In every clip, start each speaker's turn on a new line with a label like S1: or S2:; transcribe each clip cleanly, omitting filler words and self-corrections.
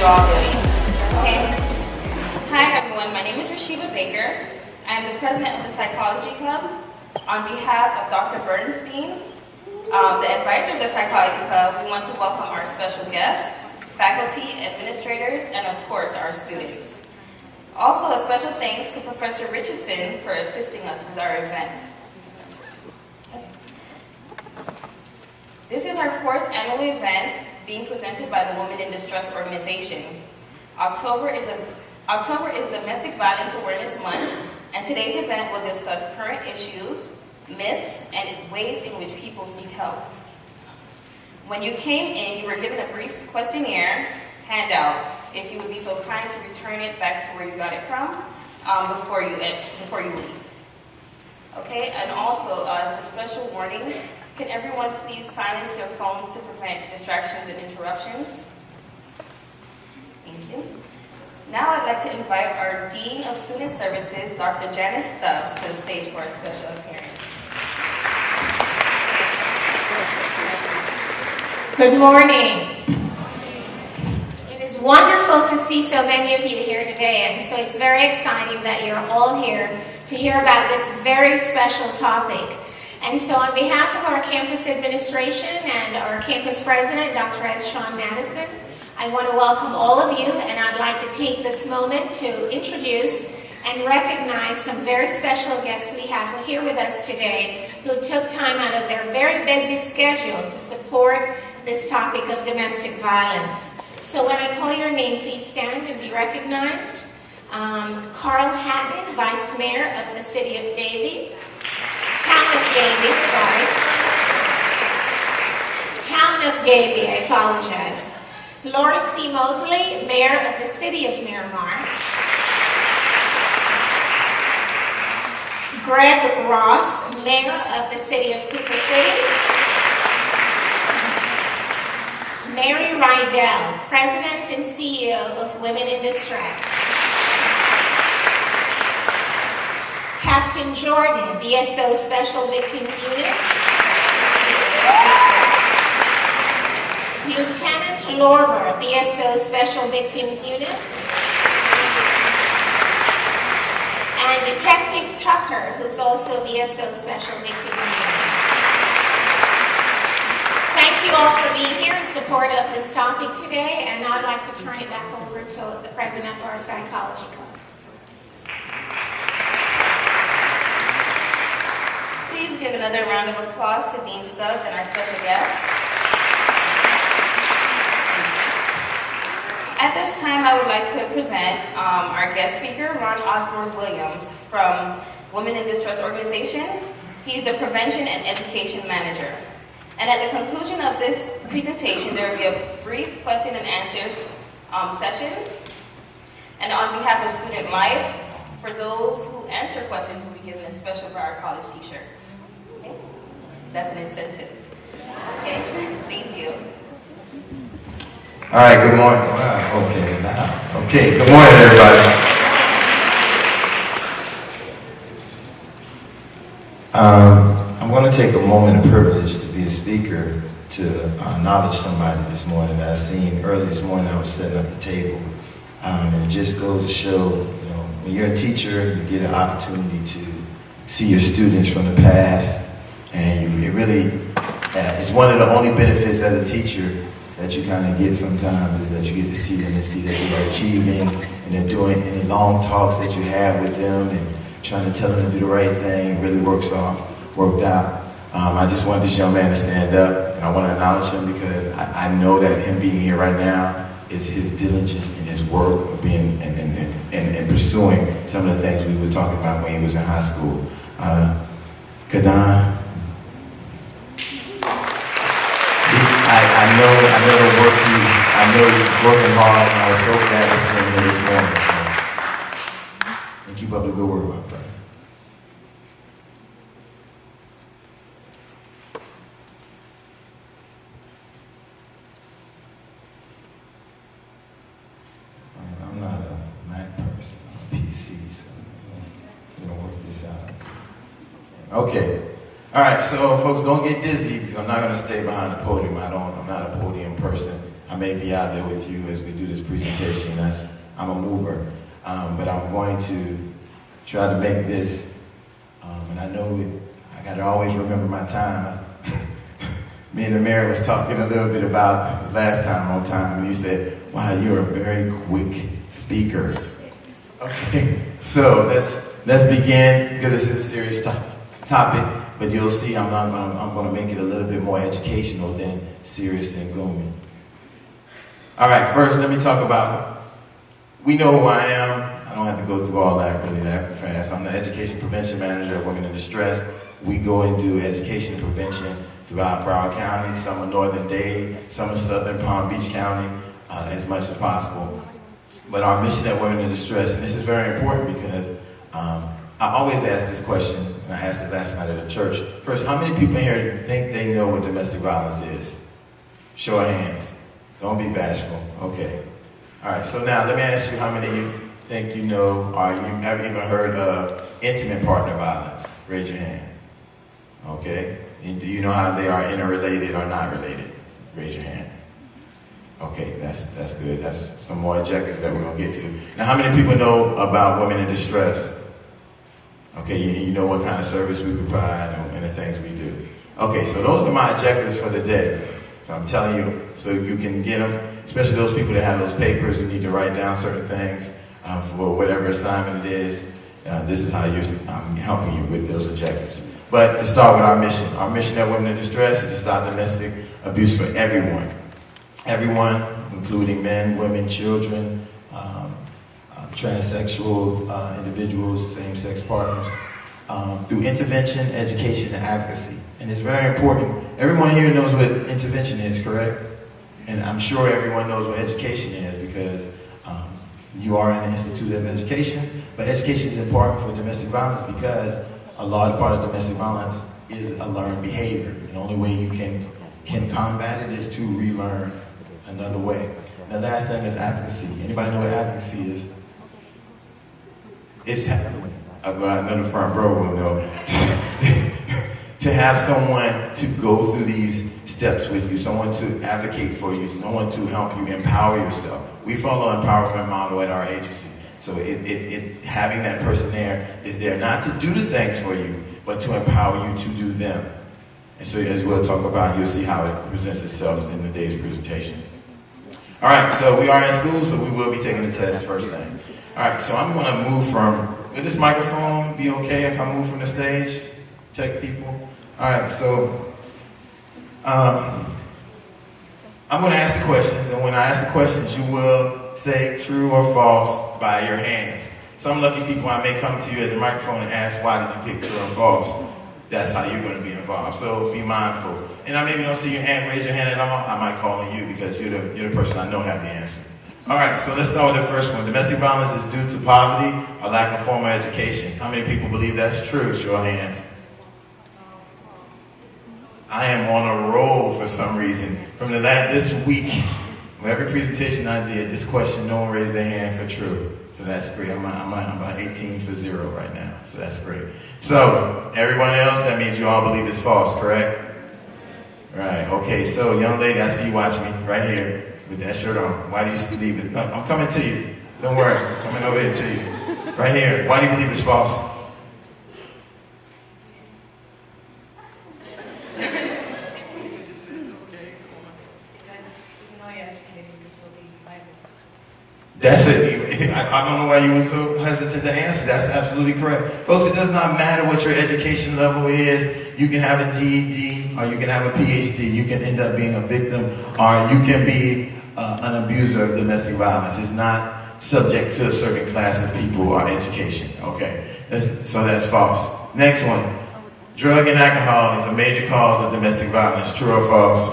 S1: all doing. Okay. Hi everyone, my name is Rashiva Baker. I am the president of the Psychology Club. On behalf of Dr. Bernstein, the advisor of the Psychology Club, we want to welcome our special guests, faculty, administrators, and of course our students. Also a special thanks to Professor Richardson for assisting us with our event. This is our 4th annual event being presented by the Women in Distress organization. October is Domestic Violence Awareness Month, and today's event will discuss current issues, myths, and ways in which people seek help. When you came in, you were given a brief questionnaire handout. If you would be so kind to return it back to where you got it from before you leave. Okay, and also as a special warning, can everyone please silence their phones to prevent distractions and interruptions? Thank you. Now I'd like to invite our Dean of Student Services, Dr. Janice Stubbs, to the stage for a special appearance.
S2: Good morning. It is wonderful to see so many of you here today, and so it's very exciting that you're all here to hear about this very special topic. And so on behalf of our campus administration and our campus president, Dr. S. Sean Madison, I want to welcome all of you, and I'd like to take this moment to introduce and recognize some very special guests we have here with us today who took time out of their very busy schedule to support this topic of domestic violence. So when I call your name, please stand and be recognized. Carl Hatton, Vice Mayor of the City of Davie. Town of Davie, I apologize. Lori C. Mosley, Mayor of the City of Miramar. Greg Ross, Mayor of the City of Cooper City. Mary Rydell, President and CEO of Women in Distress. Captain Jordan, BSO Special Victims Unit. Lieutenant Lorber, BSO Special Victims Unit. And Detective Tucker, who's also BSO Special Victims Unit. Thank you all for being here in support of this topic today, and I'd like to turn it back over to the president of our Psychology Club.
S1: Please give another round of applause to Dean Stubbs and our special guest. At this time, I would like to present our guest speaker, Ron Osborne Williams from Women in Distress organization. He's the Prevention and Education Manager. And at the conclusion of this presentation, there will be a brief question and answers session. And on behalf of Student Life, for those who answer questions, will be given a special Broward College t-shirt. Okay? That's an incentive. Okay, thank you.
S3: All right, good morning. Wow, okay, now. Okay, good morning, everybody. I'm going to take a moment of privilege to be a speaker to acknowledge somebody this morning that I seen early this morning. I was setting up the table, and it just goes to show, when you're a teacher, you get an opportunity to see your students from the past, and it really it's one of the only benefits as a teacher that you kind of get sometimes is that you get to see them and see that they're achieving and they're doing any long talks that you have with them and trying to tell them to do the right thing really worked out. I just want this young man to stand up, and I want to acknowledge him because I know that him being here right now is his diligence in his work of being and pursuing some of the things we were talking about when he was in high school. Kadan, I know he's working hard, and I was so glad to see him here this morning. So, and keep up the good work, my friend. I'm not a Mac person, I'm a PC, so we're gonna work this out. Okay. All right, so folks, don't get dizzy because I'm not going to stay behind the podium. I'm not a podium person. I may be out there with you as we do this presentation. I'm a mover, but I'm going to try to make this, and I know I got to always remember my time. Me and the mayor was talking a little bit about last time on time, and you said, wow, you're a very quick speaker. Okay, so let's begin, because this is a serious topic, but you'll see I'm going to make it a little bit more educational than serious and gloomy. All right, first let me talk about, we know who I am. I don't have to go through all that really that fast. I'm the Education Prevention Manager at Women in Distress. We go and do education and prevention throughout Broward County, some of Northern Dade, some of Southern Palm Beach County, as much as possible. But our mission at Women in Distress, and this is very important because I always ask this question, and I asked it last night at a church. First, how many people here think they know what domestic violence is? Show of hands. Don't be bashful. Okay. All right, so now let me ask you how many of you think you know, or you ever even heard of intimate partner violence? Raise your hand. Okay. And do you know how they are interrelated or not related? Raise your hand. Okay, that's good. That's some more objectives that we're going to get to. Now, how many people know about Women in Distress? Okay, you know what kind of service we provide and the things we do. Okay, so those are my objectives for the day. So I'm telling you, so you can get them, especially those people that have those papers who need to write down certain things for whatever assignment it is. This is how I'm helping you with those objectives. But to start with our mission at Women in Distress is to stop domestic abuse for everyone. Everyone, including men, women, children, transsexual individuals, same-sex partners, through intervention, education, and advocacy. And it's very important. Everyone here knows what intervention is, correct? And I'm sure everyone knows what education is because you are in the Institute of Education. But education is important for domestic violence because a large part of domestic violence is a learned behavior. And the only way you can combat it is to relearn another way. The last thing is advocacy. Anybody know what advocacy is? It's another firm bro will know. To have someone to go through these steps with you, someone to advocate for you, someone to help you empower yourself. We follow an empowerment model at our agency. So having that person there is there not to do the things for you, but to empower you to do them. And so as we'll talk about, you'll see how it presents itself in the day's presentation. All right, so we are in school, so we will be taking the test first thing. All right, so I'm going to move from, will this microphone be okay if I move from the stage? Check people. All right, so I'm going to ask the questions, and when I ask the questions, you will say true or false by your hands. Some lucky people, I may come to you at the microphone and ask, why did you pick true or false? That's how you're going to be involved, so be mindful. And I maybe don't see your hand, raise your hand at all, I might call on you because you're the person I know have the answer. All right, so let's start with the first one. Domestic violence is due to poverty or lack of formal education. How many people believe that's true? Show of hands. I am on a roll for some reason. From this week, from every presentation I did, this question, no one raised their hand for true. So that's great. I'm about 18 for 0 right now. So that's great. So everyone else, that means you all believe it's false, correct? Right. Okay. So young lady, I see you watching me right here with that shirt on. Why do you believe it? I'm coming to you. Don't worry. I'm coming over here to you. Right here. Why do you believe it's false? That's it. I don't know why you were so hesitant to answer. That's absolutely correct. Folks, it does not matter what your education level is. You can have a GED or you can have a PhD. You can end up being a victim or you can be an abuser of domestic violence. It's not subject to a certain class of people or education. Okay, so that's false. Next one. Drug and alcohol is a major cause of domestic violence. True or false?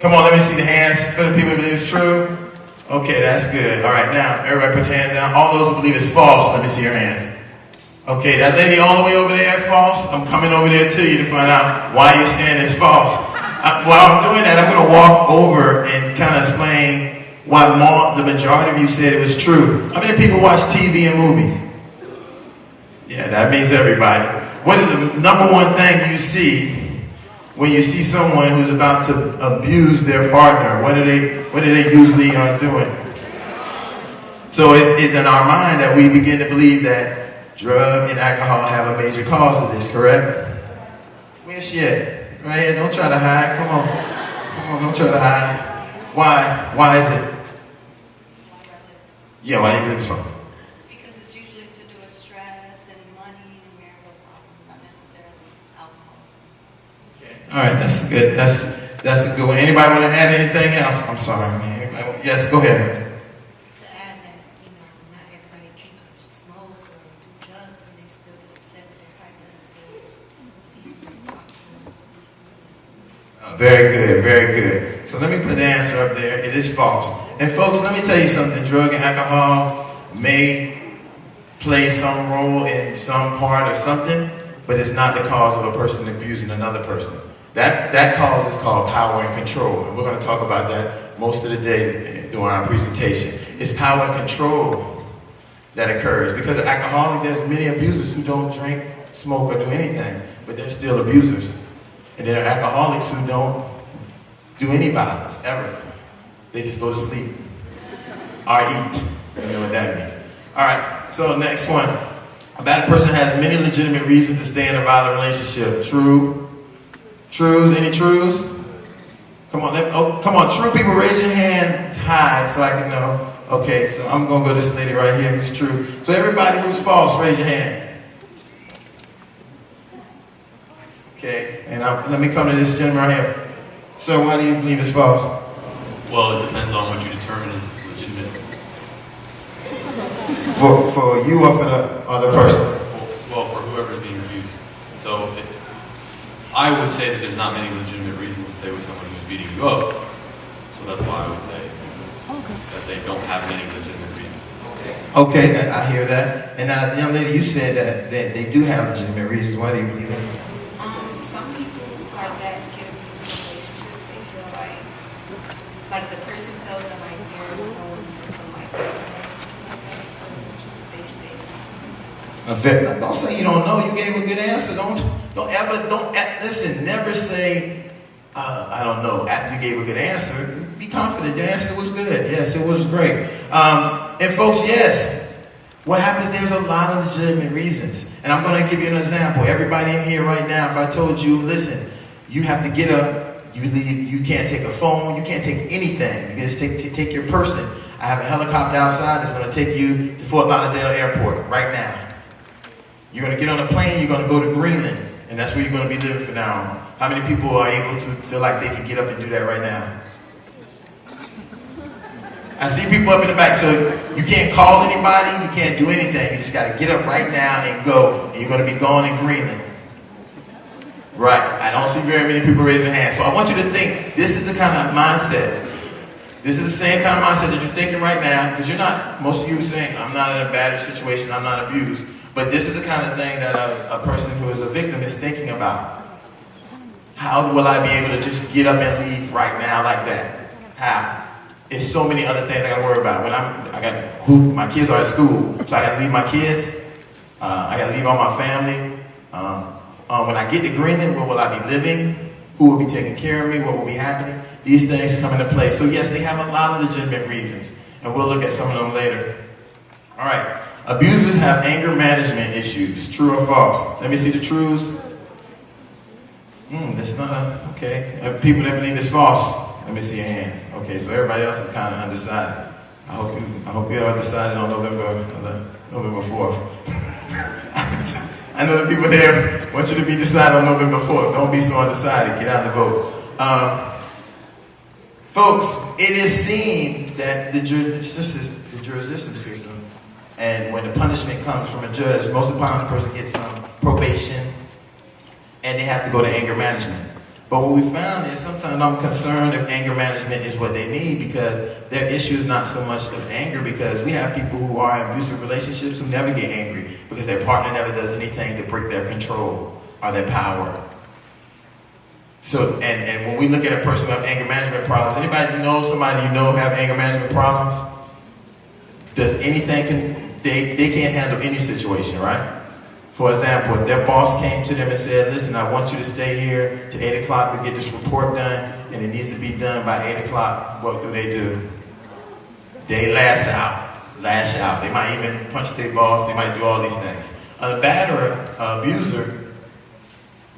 S3: Come on, let me see the hands for the people who believe it's true. Okay, that's good. All right, now, everybody put your hands down. All those who believe it's false, let me see your hands. Okay, that lady all the way over there, false. I'm coming over there to you to find out why you're saying it's false. While I'm doing that, I'm going to walk over and kind of explain why the majority of you said it was true. How many people watch TV and movies? Yeah, that means everybody. What is the number one thing you see when you see someone who's about to abuse their partner? What are they usually doing? So it's in our mind that we begin to believe that drug and alcohol have a major cause of this, correct? Where's she at? Right here, don't try to hide, come on, don't try to hide. Why is it? Yeah, why do you believe it's wrong?
S4: Because it's usually to do with stress and money and marital problems, not necessarily alcohol.
S3: Okay. All right, that's good. That's a good one. Anybody want to add anything else? I'm sorry. Yes, go ahead.
S5: Just to add that, not everybody drink or smoke or do drugs, and they still get upset with their partners and still abuse them, talk to them.
S3: Very good, very good. So let me put the answer up there. It is false. And folks, let me tell you something. Drug and alcohol may play some role in some part of something, but it's not the cause of a person abusing another person. That cause is called power and control. And we're going to talk about that most of the day during our presentation. It's power and control that occurs. Because of alcoholic, there's many abusers who don't drink, smoke, or do anything, but they're still abusers. And there are alcoholics who don't do any violence, ever. They just go to sleep or eat. You know what that means. All right, so next one. A bad person has many legitimate reasons to stay in a violent relationship. True? Trues? Any trues? Come on, true people, raise your hand high so I can know. Okay, so I'm going to go to this lady right here who's true. So everybody who's false, raise your hand. Okay, and let me come to this gentleman right here. Sir, why do you believe it's false?
S6: Well, it depends on what you determine is legitimate.
S3: For you or for the other person?
S6: For whoever is being abused. So I would say that there's not many legitimate reasons to stay with someone who's beating you up. So that's why I would say that they don't have many legitimate reasons.
S3: Okay, I hear that. And now, young lady, you said that they do have legitimate reasons. Why do you believe it?
S4: Some people are that get abused in relationships. They feel like the person tells them like there is no one until like or something like that. So they stay.
S3: Don't say you don't know. You gave a good answer. Don't ever listen. Never say I don't know after you gave a good answer. Be confident. The answer was good. Yes, it was great. And folks, yes. What happens, there's a lot of legitimate reasons. And I'm going to give you an example. Everybody in here right now, if I told you, listen, you have to get up, you leave, you can't take a phone, you can't take anything. You can just take your person. I have a helicopter outside that's going to take you to Fort Lauderdale Airport right now. You're going to get on a plane, you're going to go to Greenland, and that's where you're going to be living from now on. How many people are able to feel like they can get up and do that right now? I see people up in the back, so you can't call anybody, you can't do anything. You just got to get up right now and go, and you're going to be gone in Greenland. Right, I don't see very many people raising their hands. So I want you to think, this is the kind of mindset. This is the same kind of mindset that you're thinking right now, because you're not, most of you are saying, I'm not in a bad situation, I'm not abused. But this is the kind of thing that a person who is a victim is thinking about. How will I be able to just get up and leave right now like that? How? It's so many other things I gotta worry about. When my kids are at school, so I gotta leave my kids. I gotta leave all my family. When I get to Greenland, where will I be living? Who will be taking care of me? What will be happening? These things come into play. So yes, they have a lot of legitimate reasons, and we'll look at some of them later. All right, abusers have anger management issues. True or false? Let me see the truths. That's not okay. People that believe it's false. Let me see your hands. Okay, so everybody else is kind of undecided. I hope you all decided on November 4th. I know the people there want you to be decided on November 4th. Don't be so undecided. Get out and vote. Folks, it is seen that the jurisdiction system, and when the punishment comes from a judge, most of the time the person gets some probation, and they have to go to anger management. But what we found is sometimes I'm concerned if anger management is what they need, because their issue is not so much of anger, because we have people who are in abusive relationships who never get angry because their partner never does anything to break their control or their power. So, and when we look at a person who has anger management problems, anybody know somebody you know have anger management problems? Does anything, they can't handle any situation, right? For example, if their boss came to them and said, listen, I want you to stay here to 8 o'clock to get this report done, and it needs to be done by 8 o'clock, what do? They lash out. They might even punch their boss. They might do all these things. A batterer, abuser,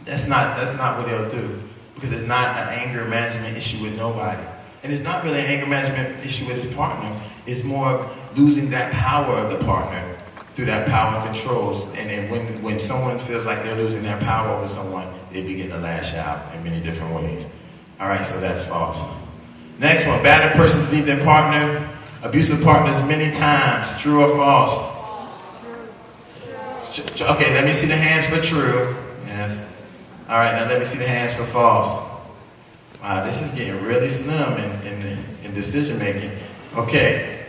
S3: that's not what they'll do, because it's not an anger management issue with nobody. And it's not really an anger management issue with his partner. It's more of losing that power of the partner through that power and controls. And then when someone feels like they're losing their power over someone, they begin to lash out in many different ways. All right, so that's false. Next one, battered persons leave their partner, abusive partners many times. True or false? Okay, let me see the hands for true. Yes. All right, now let me see the hands for false. Wow, this is getting really slim in decision making. Okay,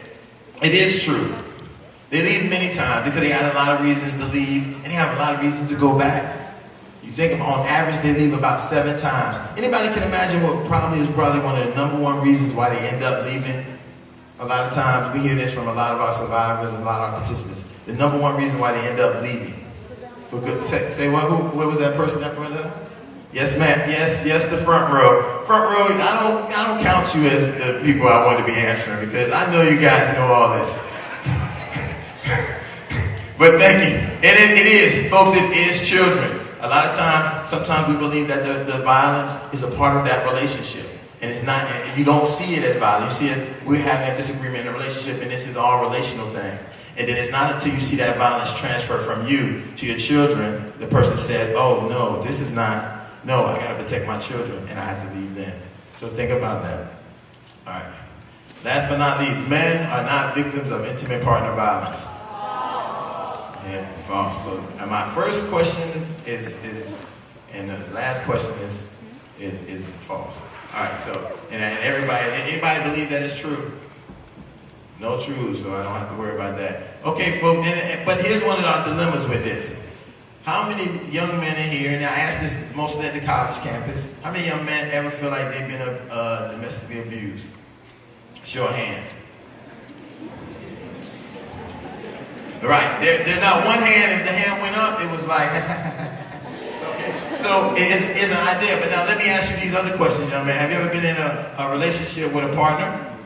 S3: it is true. They leave many times because they have a lot of reasons to leave, and they have a lot of reasons to go back. You think on average they leave about 7 times. Anybody can imagine what probably is one of the number one reasons why they end up leaving? A lot of times we hear this from a lot of our survivors, a lot of our participants. The number one reason why they end up leaving. For good, say what? Where was that person that brought it up? Yes, ma'am. Yes, the front row. Front row. I don't count you as the people I want to be answering, because I know you guys know all this. But thank you. And it is, folks. It is children. A lot of times, sometimes we believe that the violence is a part of that relationship, and it's not. And you don't see it as violence. You see it. We're having a disagreement in a relationship, and this is all relational things. And then it's not until you see that violence transfer from you to your children, the person said, "Oh no, this is not." No, I gotta protect my children, and I have to leave them. So think about that. All right. Last but not least, men are not victims of intimate partner violence. Yeah, false. So, and my first question is, and the last question is false. All right. So, and anybody believe that is true? No true, so I don't have to worry about that. Okay, folks. But here's one of our dilemmas with this. How many young men in here, and I ask this mostly at the college campus, how many young men ever feel like they've been domestically abused? Show of hands. Right, there's not one hand. If the hand went up, it was like, okay. So it's an idea. But now let me ask you these other questions, young man. Have you ever been in a relationship with a partner,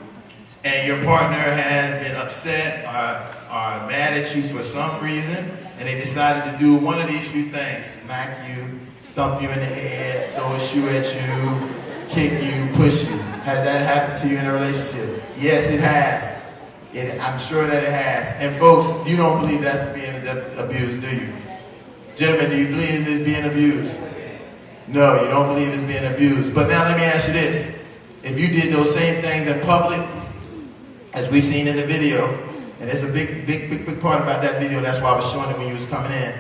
S3: and your partner has been upset or mad at you for some reason, and they decided to do one of these few things: smack you, thump you in the head, throw a shoe at you, kick you, push you? Has that happened to you in a relationship? Yes, it has. I'm sure that it has. And folks, you don't believe that's being abused, do you? Gentlemen, do you believe it's being abused? No, you don't believe it's being abused. But now let me ask you this. If you did those same things in public, as we've seen in the video, and it's a big part about that video, that's why I was showing it when you was coming in.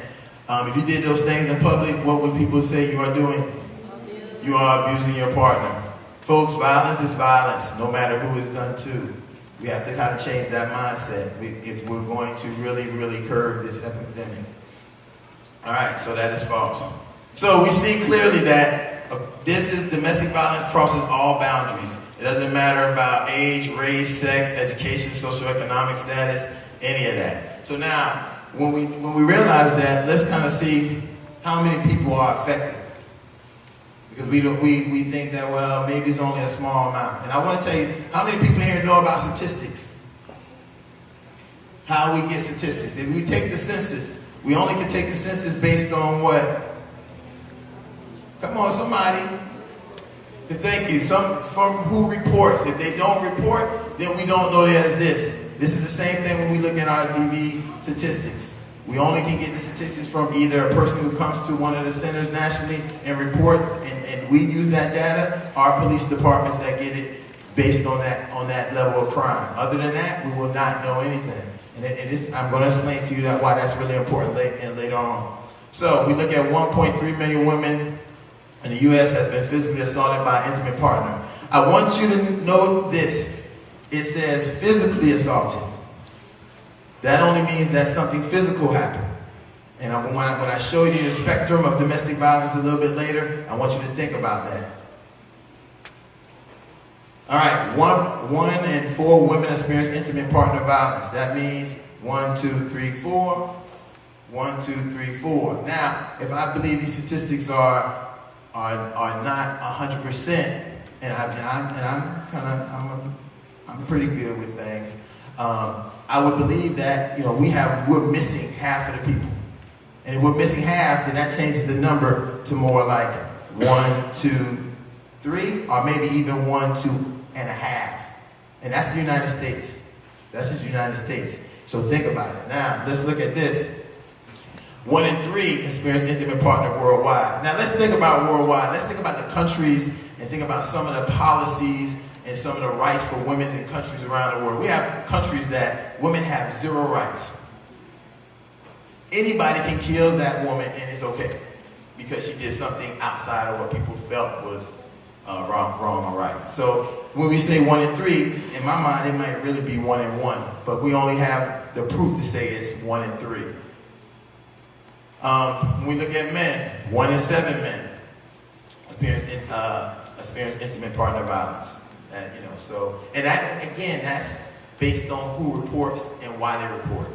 S3: If you did those things in public, what would people say you are doing? You are abusing your partner. Folks, violence is violence, no matter who it's done to. We have to kind of change that mindset if we're going to really, really curb this epidemic. All right, so that is false. So we see clearly that domestic violence crosses all boundaries. It doesn't matter about age, race, sex, education, socioeconomic status, any of that. So now, when we realize that, let's kind of see how many people are affected. Because we think that, well, maybe it's only a small amount. And I want to tell you, how many people here know about statistics? How we get statistics. If we take the census, we only can take the census based on what? Come on, somebody. Thank you. From who reports. If they don't report, then we don't know there's this. This is the same thing when we look at our DV statistics. We only can get the statistics from either a person who comes to one of the centers nationally and report, and we use that data, or police departments that get it based on that level of crime. Other than that, we will not know anything. And I'm going to explain to you why that's really important later on. So we look at 1.3 million women in the U.S. have been physically assaulted by an intimate partner. I want you to know this. It says physically assaulted. That only means that something physical happened. And when I show you the spectrum of domestic violence a little bit later, I want you to think about that. All right, one in 4 women experience intimate partner violence. That means 1, 2, 3, 4. 1, 2, 3, 4. Now, if I believe these statistics are not 100%, and I'm pretty good with things, I would believe that we're missing half of the people. And if we're missing half, then that changes the number to more like 1, 2, 3, or maybe even 1, 2 and a half. And that's the United States. That's just the United States. So think about it. Now, let's look at this. 1 in 3 experience intimate partner worldwide. Now, let's think about worldwide. Let's think about the countries and think about some of the policies and some of the rights for women in countries around the world. We have countries that women have 0 rights. Anybody can kill that woman and it's okay because she did something outside of what people felt was wrong or right. So when we say 1 in 3, in my mind it might really be 1 in 1, but we only have the proof to say it's 1 in 3. When we look at men, 1 in 7 men experience intimate partner violence. And that again, that's based on who reports and why they report.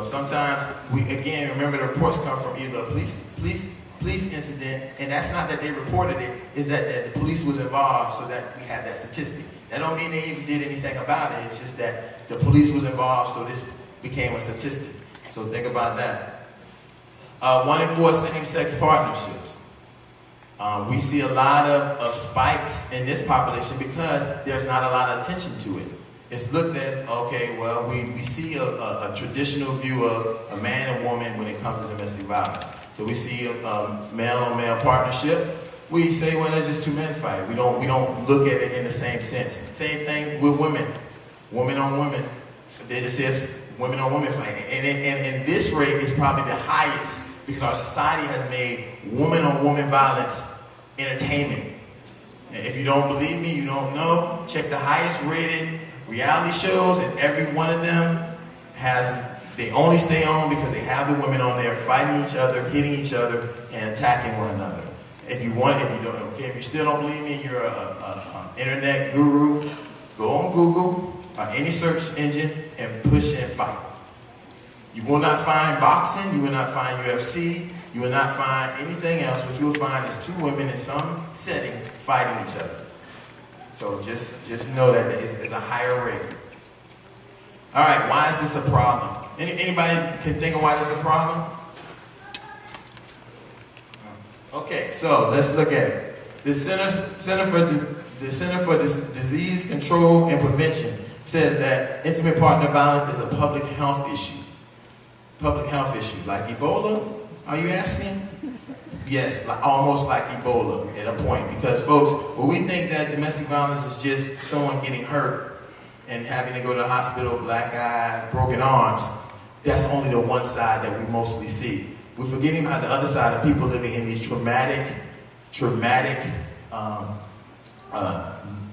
S3: Sometimes remember the reports come from either a police incident, and that's not that they reported it, is that the police was involved so that we have that statistic. That don't mean they even did anything about it, it's just that the police was involved so this became a statistic. So think about that. 1 in 4 same-sex partnerships. We see a lot of spikes in this population because there's not a lot of attention to it. It's looked at, okay, well, we see a traditional view of a man and woman when it comes to domestic violence. So we see a male-on-male partnership. We say, well, that's just 2 men fighting. We don't look at it in the same sense. Same thing with women. Women on women. They just says women on women fighting. And this rate is probably the highest because our society has made woman-on-woman violence entertainment. And if you don't believe me, you don't know, check the highest rated reality shows, and every one of them they only stay on because they have the women on there fighting each other, hitting each other, and attacking one another. If you still don't believe me, you're an internet guru, go on Google or any search engine and push and fight. You will not find boxing, you will not find UFC, you will not find anything else. What you will find is 2 women in some setting fighting each other. So just know that it's a higher rate. All right, why is this a problem? Anybody can think of why this is a problem? Okay, so let's look at it. The Center for Disease Control and Prevention says that intimate partner violence is a public health issue. Public health issue, like Ebola? Are you asking? Yes, almost like Ebola at a point. Because folks, when we think that domestic violence is just someone getting hurt and having to go to the hospital, black eye, broken arms, that's only the one side that we mostly see. We're forgetting about the other side of people living in these traumatic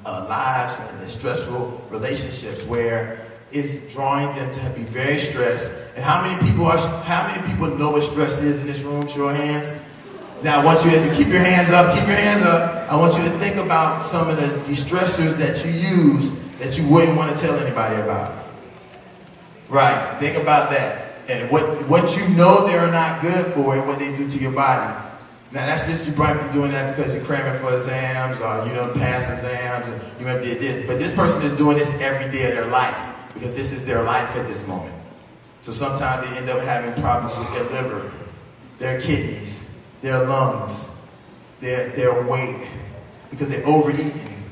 S3: lives and stressful relationships where it's drawing them to be very stressed. And how many people know what stress is in this room? Show of hands. Now I want you to keep your hands up, I want you to think about some of the de-stressors that you use that you wouldn't want to tell anybody about. Right, think about that. And what you know they're not good for and what they do to your body. Now that's just you probably doing that because you're cramming for exams or you don't pass exams and you have did this. But this person is doing this every day of their life because this is their life at this moment. So sometimes they end up having problems with their liver, their kidneys, their lungs, their weight, because they're overeating,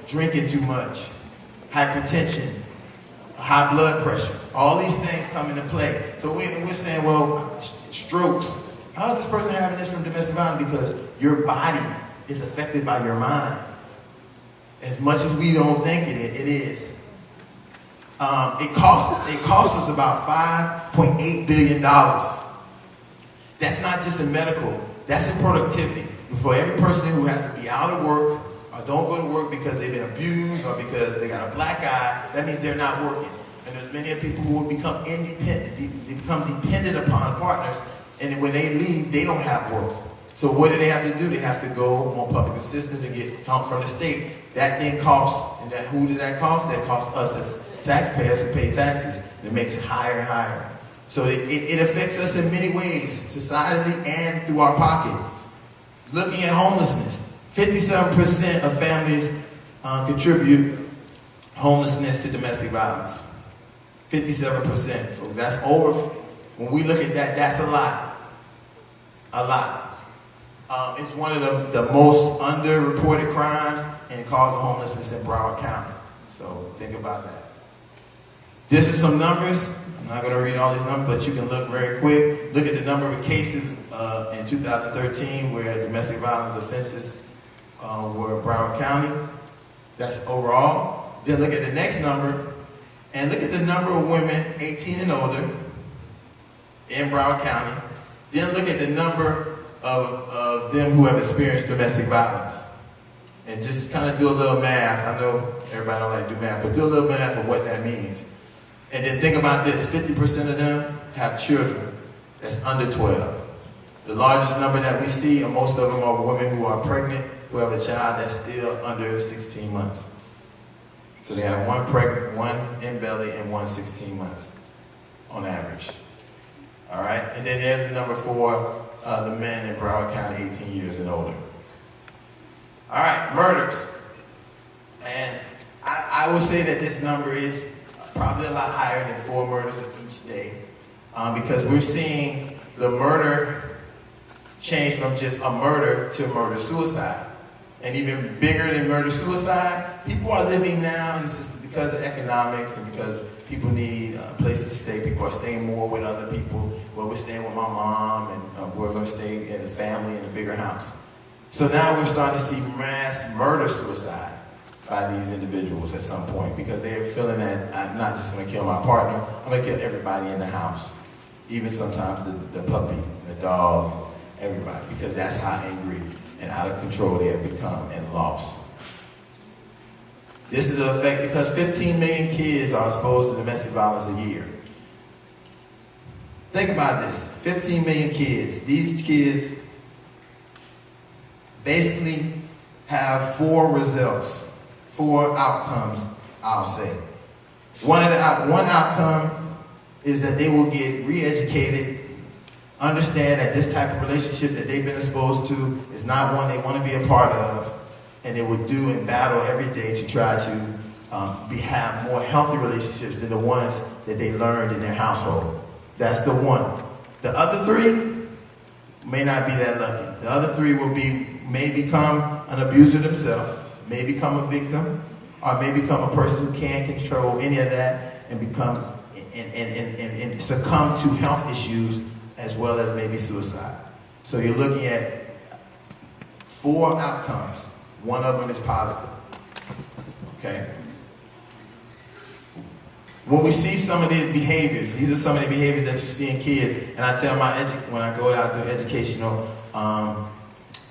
S3: drinking too much, hypertension, high blood pressure. All these things come into play. So we're saying, well, strokes. How is this person having this from domestic violence? Because your body is affected by your mind. As much as we don't think it is. It costs us about $5.8 billion. That's not just in medical, that's in productivity. For every person who has to be out of work or don't go to work because they've been abused or because they got a black eye, that means they're not working. And there's many people who will become independent, they become dependent upon partners, and when they leave, they don't have work. So what do they have to do? They have to go on public assistance and get help from the state. That then costs, and who did that cost? That costs us as taxpayers who pay taxes. And it makes it higher and higher. So it affects us in many ways, societally and through our pocket. Looking at homelessness, 57% of families contribute homelessness to domestic violence. 57%. So that's over. When we look at that, that's a lot. A lot. It's one of the most underreported crimes and cause of homelessness in Broward County. So think about that. This is some numbers. I'm not going to read all these numbers, but you can look very quick. Look at the number of cases in 2013 where domestic violence offenses were in Broward County. That's overall. Then look at the next number, and look at the number of women 18 and older in Broward County. Then look at the number of them who have experienced domestic violence. And just kind of do a little math. I know everybody don't like to do math, but do a little math of what that means. And then think about this, 50% of them have children that's under 12. The largest number that we see, and most of them are women who are pregnant, who have a child that's still under 16 months. So they have one pregnant, one in belly, and one 16 months on average. All right, and then there's the number for the men in Broward County, 18 years and older. All right, murders. And I would say that this number is probably a lot higher than 4 murders each day, because we're seeing the murder change from just a murder to murder-suicide. And even bigger than murder-suicide, people are living now, and this is because of economics and because people need places to stay. People are staying more with other people. Well, we're staying with my mom, and we're going to stay in the family in a bigger house. So now we're starting to see mass murder-suicide by these individuals at some point, because they're feeling that I'm not just going to kill my partner, I'm going to kill everybody in the house, even sometimes the puppy, the dog, everybody, because that's how angry and out of control they have become and lost. This is an effect because 15 million kids are exposed to domestic violence a year. Think about this, 15 million kids. These kids basically have 4 results, 4 outcomes, I'll say. One outcome is that they will get re-educated, understand that this type of relationship that they've been exposed to is not one they want to be a part of, and they would do and battle every day to try to have more healthy relationships than the ones that they learned in their household. That's the one. The other 3 may not be that lucky. The other 3 may become an abuser themselves, may become a victim, or may become a person who can't control any of that and become and succumb to health issues as well as maybe suicide. So you're looking at 4 outcomes. One of them is positive. Okay? When we see some of these behaviors, these are some of the behaviors that you see in kids, and I tell when I go out to educational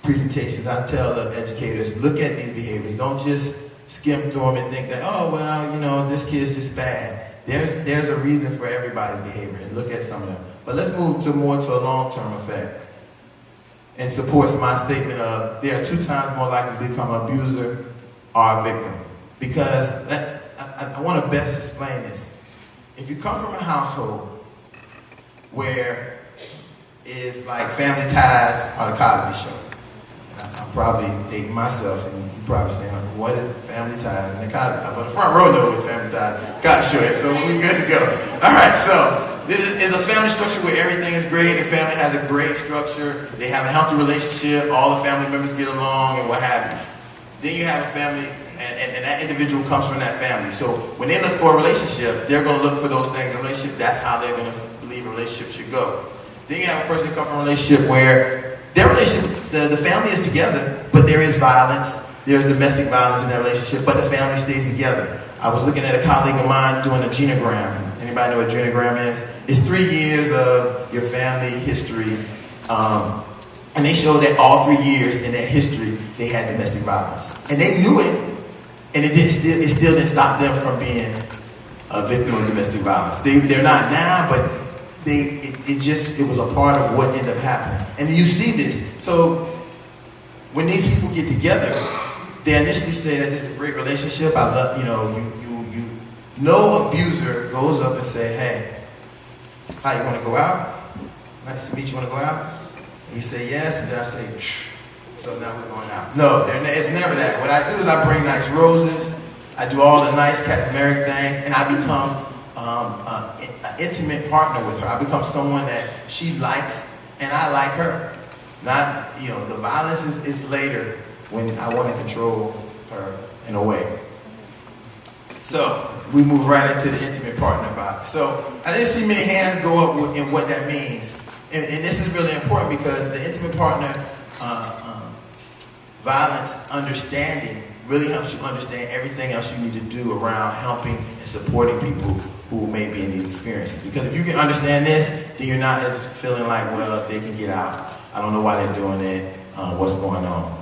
S3: presentations, I tell the educators, look at these behaviors. Don't just skim through them and think that, oh, well, this kid's just bad. There's a reason for everybody's behavior, and look at some of them. But let's move more to a long-term effect, and supports my statement of they are 2 times more likely to become an abuser or a victim. Because I want to best explain this. If you come from a household where it's like Family Ties or the Cosby Show, I'm probably dating myself, and you're probably saying, what is Family Ties and the Cosby? But the front row knows what Family Ties and Cosby Show is, so we're good to go. All right, so this is a family structure where everything is great. The family has a great structure. They have a healthy relationship. All the family members get along and what have you. Then you have a family, and that individual comes from that family. So when they look for a relationship, they're going to look for those things in a relationship. That's how they're going to believe a relationship should go. Then you have a person who comes from a relationship where their relationship, the family is together, but there is violence. There's domestic violence in that relationship, but the family stays together. I was looking at a colleague of mine doing a genogram. Anybody know what genogram is? It's 3 years of your family history, and they showed that all 3 years in that history they had domestic violence, and they knew it, and it still didn't stop them from being a victim of domestic violence. They're not now, but it was a part of what ended up happening, and you see this. So when these people get together, they initially say that this is a great relationship. I love, no abuser goes up and say, hey, Hi, you want to go out? Nice to meet you. Want to go out? And you say yes, and then I say, phew. So now we're going out. No, it's never that. What I do is I bring nice roses. I do all the nice Catholic things, and I become an intimate partner with her. I become someone that she likes, and I like her. Not, the violence is later when I want to control her in a way. So we move right into the intimate partner violence. So I didn't see many hands go up in what that means. And this is really important because the intimate partner violence understanding really helps you understand everything else you need to do around helping and supporting people who may be in these experiences. Because if you can understand this, then you're not as feeling like, well, they can get out. I don't know why they're doing it. What's going on?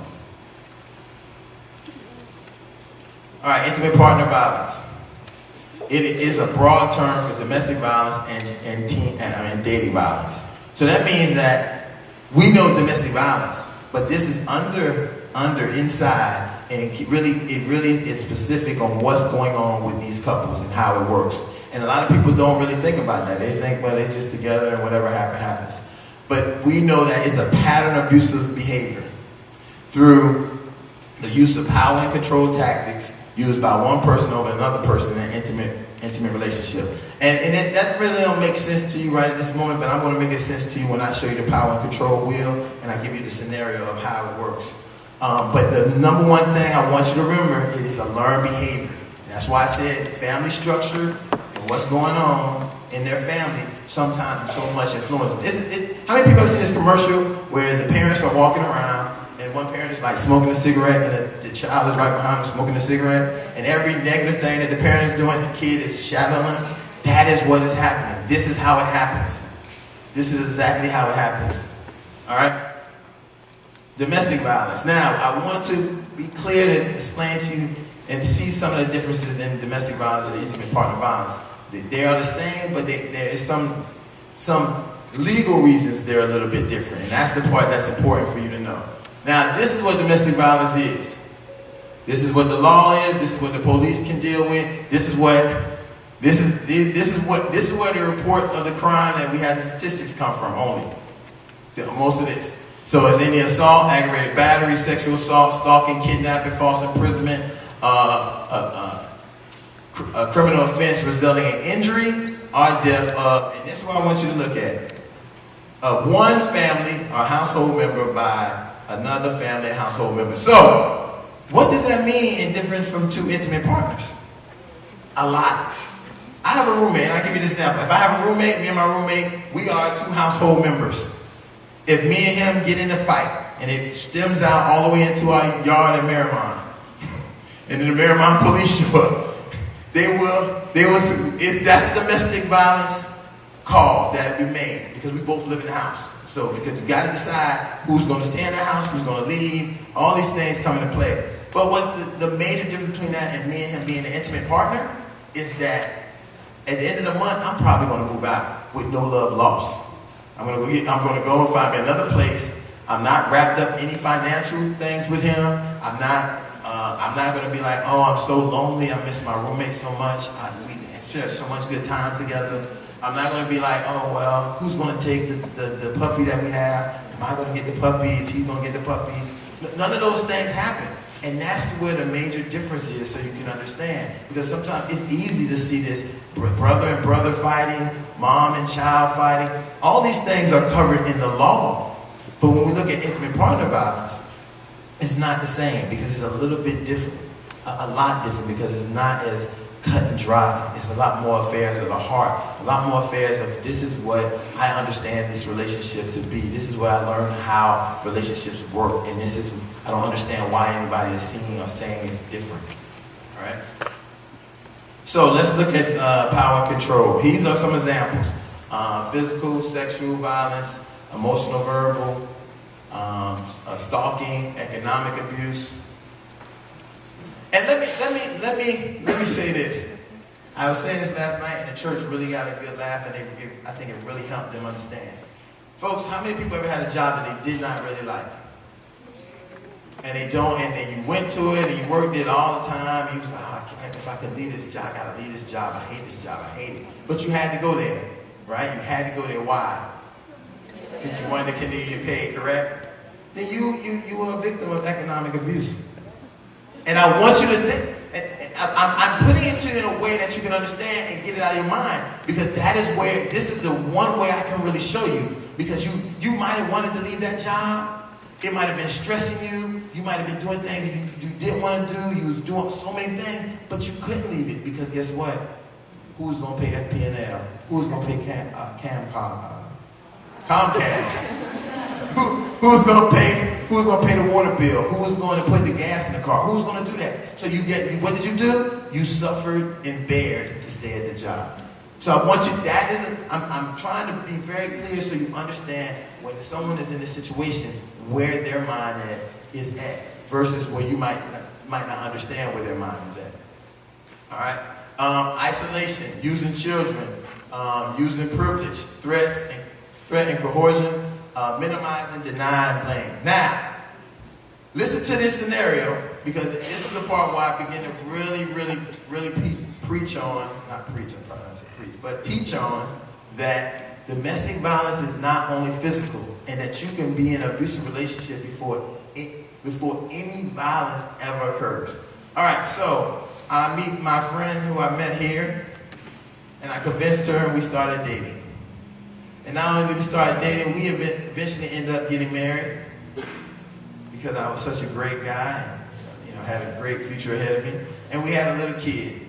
S3: All right, intimate partner violence. It is a broad term for domestic violence and dating violence. So that means that we know domestic violence, but this is inside, and it really is specific on what's going on with these couples and how it works. And a lot of people don't really think about that. They think, well, they're just together and whatever happens. But we know that it's a pattern of abusive behavior through the use of power and control tactics used by one person over another person in an intimate relationship. And that really don't make sense to you right at this moment, but I'm going to make it sense to you when I show you the power and control wheel and I give you the scenario of how it works. But the number one thing I want you to remember, it is a learned behavior. That's why I said family structure and what's going on in their family sometimes so much influence. How many people have seen this commercial where the parents are walking around and one parent is like smoking a cigarette and the child is right behind them smoking a cigarette, and every negative thing that the parent is doing, the kid is shadowing? That is what is happening. This is how it happens. This is exactly how it happens. All right? Domestic violence. Now, I want to be clear to explain to you and see some of the differences in domestic violence and intimate partner violence. They are the same, but there is some legal reasons they're a little bit different, and that's the part that's important for you to know. Now, this is what domestic violence is. This is what the law is. This is what the police can deal with. This is where the reports of the crime that we had the statistics come from only. Most of this. So it's any assault, aggravated battery, sexual assault, stalking, kidnapping, false imprisonment, a criminal offense resulting in injury or death of, and this is what I want you to look at, one family or household member by another family and household member. So, what does that mean in difference from two intimate partners? A lot. I have a roommate, and I'll give you this example. If I have a roommate, me and my roommate, we are two household members. If me and him get in a fight, and it stems out all the way into our yard in Miramar, and then the Miramar police show up, if that's a domestic violence call that we made, because we both live in the house. So, because you got to decide who's going to stay in the house, who's going to leave, all these things come into play. But what the major difference between that and me and him being an intimate partner is that at the end of the month, I'm probably going to move out with no love lost. I'm going to go and find me another place. I'm not wrapped up any financial things with him. I'm not going to be like, oh, I'm so lonely. I miss my roommate so much. We share so much good time together. I'm not going to be like, oh, well, who's going to take the puppy that we have? Am I going to get the puppy? Is he going to get the puppy? None of those things happen. And that's where the major difference is, so you can understand. Because sometimes it's easy to see this brother and brother fighting, mom and child fighting. All these things are covered in the law. But when we look at intimate partner violence, it's not the same, because it's a little bit different. A lot different, because it's not as cut and dry. It's a lot more affairs of the heart. A lot more affairs of, this is what I understand this relationship to be. This is what I learned how relationships work. And this is, I don't understand why anybody is seeing or saying it's different. All right? So let's look at power and control. These are some examples. Physical, sexual violence, emotional, verbal, stalking, economic abuse. And let me say this. I was saying this last night, and the church really got a good laugh, and I think it really helped them understand. Folks, how many people ever had a job that they did not really like? And they don't, and then you went to it, and you worked it all the time. You was like, oh, if I could leave this job, I gotta leave this job. I hate this job. I hate it. But you had to go there. right? You had to go there. Why? Because you wanted to continue to pay, correct? Then you were a victim of economic abuse. And I want you to think, I'm putting it to you in a way that you can understand and get it out of your mind, because that is where, this is the one way I can really show you, because you might have wanted to leave that job. It might have been stressing you. You might have been doing things you didn't want to do. You was doing so many things, but you couldn't leave it, because guess what? Who's going to pay FP&L? Who's going to pay Comcast? Who's going to pay the water bill? Who's going to put the gas in the car? Who's going to do that? So what did you do? You suffered and bared to stay at the job. So I want you, I'm trying to be very clear so you understand when someone is in this situation, where their mind is at, versus where you might not understand where their mind is at. All right? Isolation, using children, using privilege, threat and coercion, minimizing, denying, blame. Now, listen to this scenario, because this is the part where I begin to really teach on that domestic violence is not only physical, and that you can be in an abusive relationship before any violence ever occurs. All right, so I meet my friend who I met here, and I convinced her, and we started dating. And not only did we start dating, we eventually ended up getting married, because I was such a great guy, and had a great future ahead of me. And we had a little kid.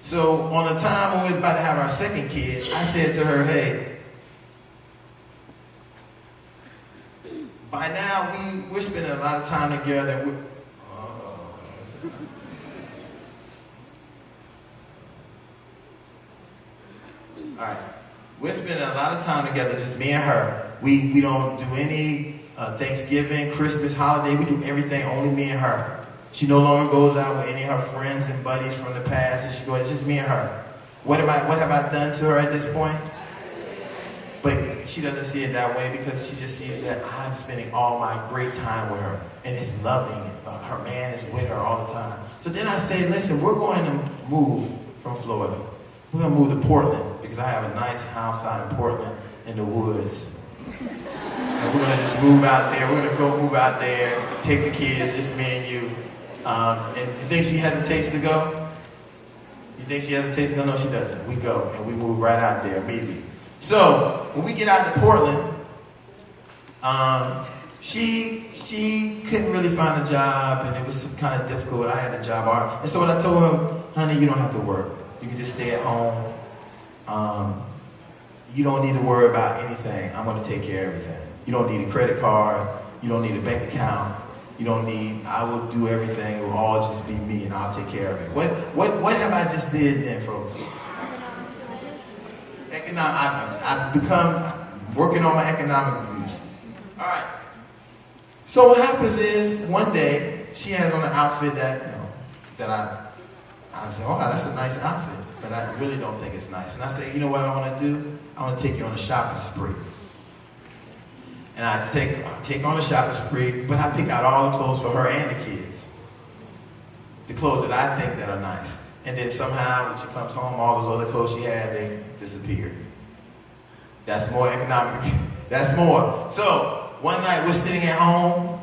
S3: So on the time when we were about to have our second kid, I said to her, hey, by now we're spending a lot of time together. All right. We're spending a lot of time together, just me and her. We don't do any Thanksgiving, Christmas, holiday. We do everything only me and her. She no longer goes out with any of her friends and buddies from the past. And she goes, it's just me and her. What have I done to her at this point? But she doesn't see it that way, because she just sees that I'm spending all my great time with her. And it's loving. Her man is with her all the time. So then I say, listen, we're going to move from Florida. We're going to move to Portland, because I have a nice house out in Portland in the woods. And we're going to just move out there. We're going to go move out there, take the kids, just me and you. And you think she hesitates to go? You think she hesitates to go? No, she doesn't. We go, and we move right out there immediately. So when we get out to Portland, she couldn't really find a job, and it was kind of difficult. I had a job. And so what I told her, honey, you don't have to work. You can just stay at home. You don't need to worry about anything. I'm going to take care of everything. You don't need a credit card. You don't need a bank account. I will do everything. It will all just be me, and I'll take care of it. What have I just did then, folks? I've become working on my economic abuse. All right. So what happens is, one day, she has on an outfit that I say, oh, that's a nice outfit, but I really don't think it's nice. And I say, you know what I want to do? I want to take you on a shopping spree. And I take on a shopping spree, but I pick out all the clothes for her and the kids. The clothes that I think that are nice. And then somehow, when she comes home, all those other clothes she had, they disappear. That's more economic. That's more. So, one night we're sitting at home.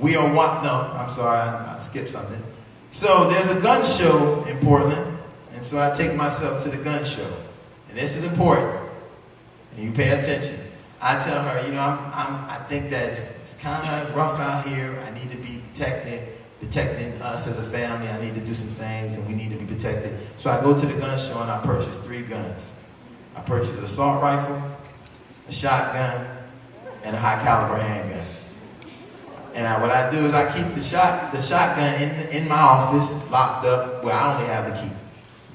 S3: I skipped something. So there's a gun show in Portland, and so I take myself to the gun show. And this is important, and you pay attention. I tell her, I think that it's kind of rough out here. I need to be protecting us as a family. I need to do some things, and we need to be protected. So I go to the gun show, and I purchase 3 guns. I purchase an assault rifle, a shotgun, and a high caliber handgun. And what I do is I keep the shotgun in my office, locked up, where I only have the key.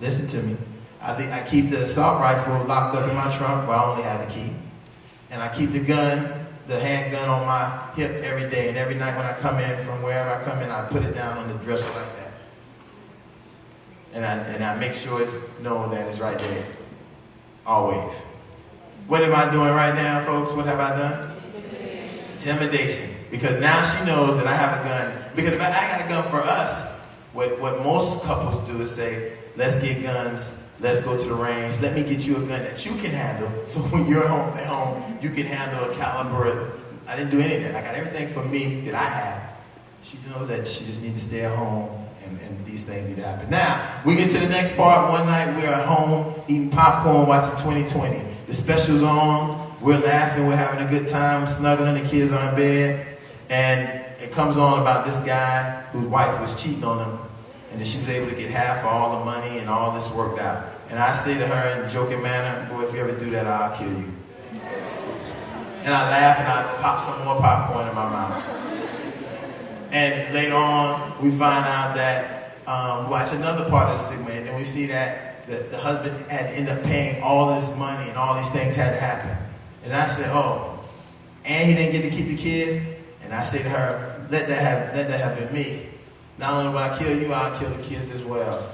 S3: Listen to me. I keep the assault rifle locked up in my trunk, where I only have the key. And I keep the handgun on my hip every day. And every night when I come in, from wherever I come in, I put it down on the dresser like that. And I make sure it's known that it's right there. Always. What am I doing right now, folks? What have I done? Intimidation. Because now she knows that I have a gun. Because if I got a gun for us, what most couples do is say, let's get guns Let's go to the range. Let me get you a gun that you can handle. So when you're at home, you can handle a caliber. I didn't do any of that. I got everything for me that I had. She knows that she just needs to stay at home, and these things need to happen. Now, we get to the next part. One night we're at home eating popcorn, watching 2020. The special's on. We're laughing. We're having a good time, snuggling. The kids are in bed. And it comes on about this guy whose wife was cheating on him. And then she was able to get half of all the money, and all this worked out. And I say to her in a joking manner, boy, if you ever do that, I'll kill you. And I laugh and I pop some more popcorn in my mouth. And later on, we find out that, watch another part of the segment, and we see that the husband had to end up paying all this money, and all these things had to happen. And I said, oh, and he didn't get to keep the kids? And I say to her, let that have been me. Not only will I kill you, I'll kill the kids as well.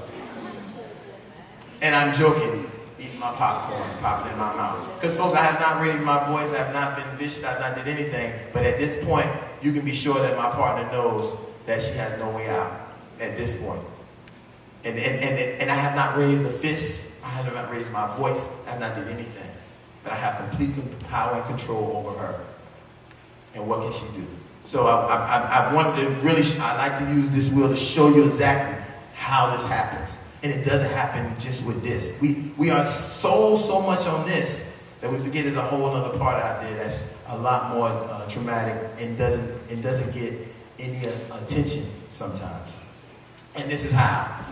S3: And I'm joking, eating my popcorn, popping in my mouth. Because folks, I have not raised my voice, I have not been vicious, I have not did anything. But at this point, you can be sure that my partner knows that she has no way out at this point. And I have not raised a fist, I have not raised my voice, I have not did anything. But I have complete power and control over her. And what can she do? So I wanted to really, I like to use this wheel to show you exactly how this happens. And it doesn't happen just with this. We are so much on this that we forget there's a whole other part out there that's a lot more traumatic and doesn't get any attention sometimes. And this is how.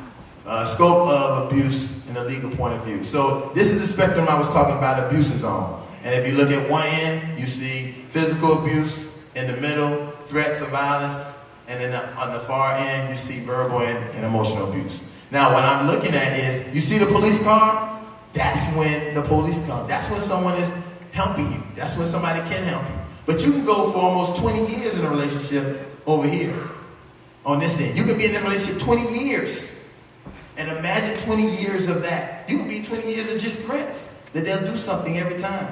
S3: Scope of abuse in a legal point of view. So this is the spectrum I was talking about abuses on. And if you look at one end, you see physical abuse. In the middle, threats of violence. And then on the far end, you see verbal and emotional abuse. Now, what I'm looking at is, you see the police car? That's when the police come. That's when someone is helping you. That's when somebody can help you. But you can go for almost 20 years in a relationship over here, on this end. You can be in a relationship 20 years. And imagine 20 years of that. You can be 20 years of just threats, that they'll do something every time.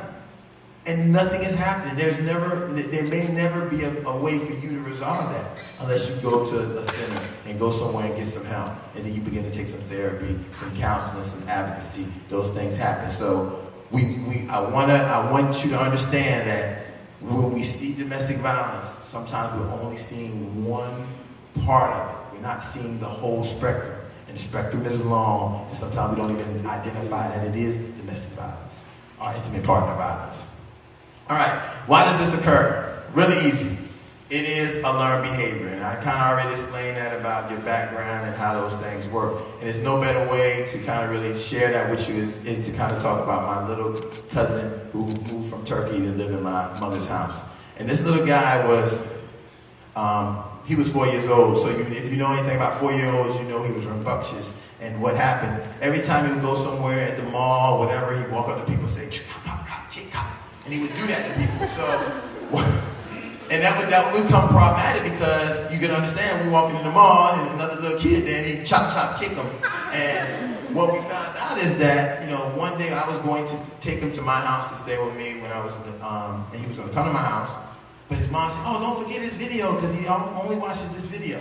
S3: And nothing is happening. There may never be a way for you to resolve that unless you go to a center and go somewhere and get some help. And then you begin to take some therapy, some counseling, some advocacy. Those things happen. So I want you to understand that when we see domestic violence, sometimes we're only seeing one part of it. We're not seeing the whole spectrum. And the spectrum is long, and sometimes we don't even identify that it is domestic violence or intimate partner violence. All right, why does this occur? Really easy. It is a learned behavior, and I kind of already explained that about your background and how those things work. And there's no better way to kind of really share that with you is to kind of talk about my little cousin who moved from Turkey to live in my mother's house. And this little guy was, he was 4 years old. So if you know anything about 4-year-olds, you know he was rambunctious. And what happened, every time he would go somewhere at the mall, whatever, he'd walk up to people and say, and he would do that to people. So, and that would become problematic because you can understand we walking in the mall and another little kid there and he chop, kick him. And what we found out is that, one day I was going to take him to my house to stay with me when I was, and he was going to come to my house. But his mom said, oh, don't forget his video because he only watches this video.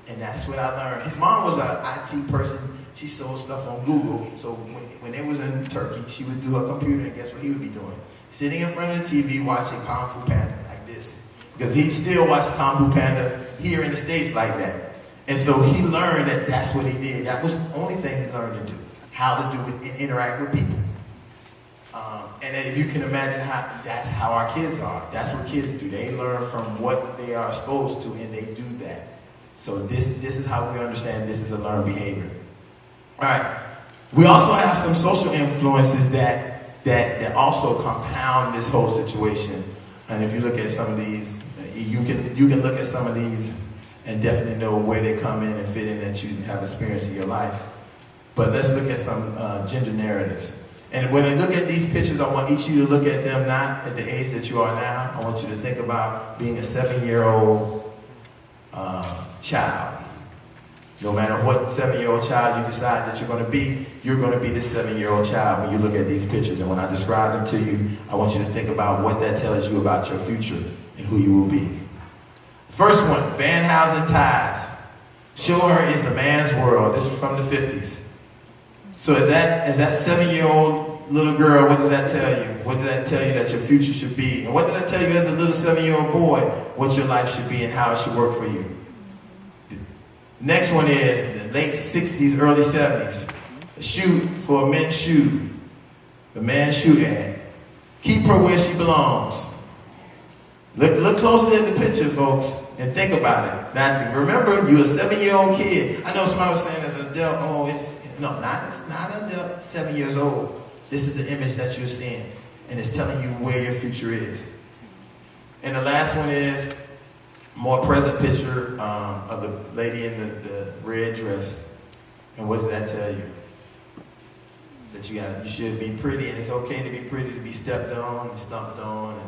S3: And that's what I learned. His mom was an IT person. She sold stuff on Google. So when they was in Turkey, she would do her computer and guess what he would be doing? Sitting in front of the TV watching Kung Fu Panda like this. Because he'd still watch Kung Fu Panda here in the States like that. And so he learned that that's what he did. That was the only thing he learned to do. How to do it and interact with people. And then if you can imagine that's how our kids are. That's what kids do. They learn from what they are exposed to and they do that. So this is how we understand this is a learned behavior. All right. We also have some social influences that also compound this whole situation. And if you look at some of these, you can look at some of these and definitely know where they come in and fit in that you have experienced in your life. But let's look at some gender narratives. And when I look at these pictures, I want each of you to look at them not at the age that you are now. I want you to think about being a 7-year-old child. No matter what 7-year-old child you decide that you're going to be this 7-year-old child when you look at these pictures. And when I describe them to you, I want you to think about what that tells you about your future and who you will be. First one, Van Housen ties. Show her is a man's world. This is from the 50s.
S7: So as that 7-year-old little girl, what does that tell you? What does that tell you that your future should be? And what does that tell you as a little 7-year-old boy, what your life should be and how it should work for you? The next one is the late 60s, early 70s. A shoe for a men's shoe. The man's shoe ad. Keep her where she belongs. Look closely at the picture, folks, and think about it. Now, remember, you're a 7-year-old kid. I know somebody was saying as an adult, it's not an adult, 7 years old. This is the image that you're seeing, and it's telling you where your future is. And the last one is a more present picture of the lady in the red dress. And what does that tell you? That you should be pretty, and it's okay to be pretty, to be stepped on and stomped on,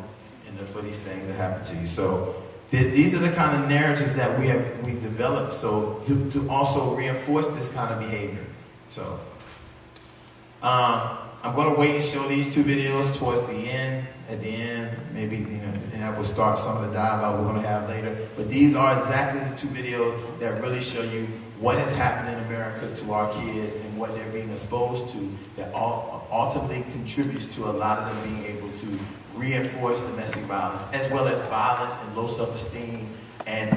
S7: and for these things that happen to you. So these are the kind of narratives that we developed. So to also reinforce this kind of behavior. So I'm going to wait and show these 2 videos towards the end. At the end, maybe and I will start some of the dialogue we're going to have later. But these are exactly the 2 videos that really show you what has happened in America to our kids and what they're being exposed to that ultimately contributes to a lot of them being able to reinforce domestic violence, as well as violence and low self-esteem and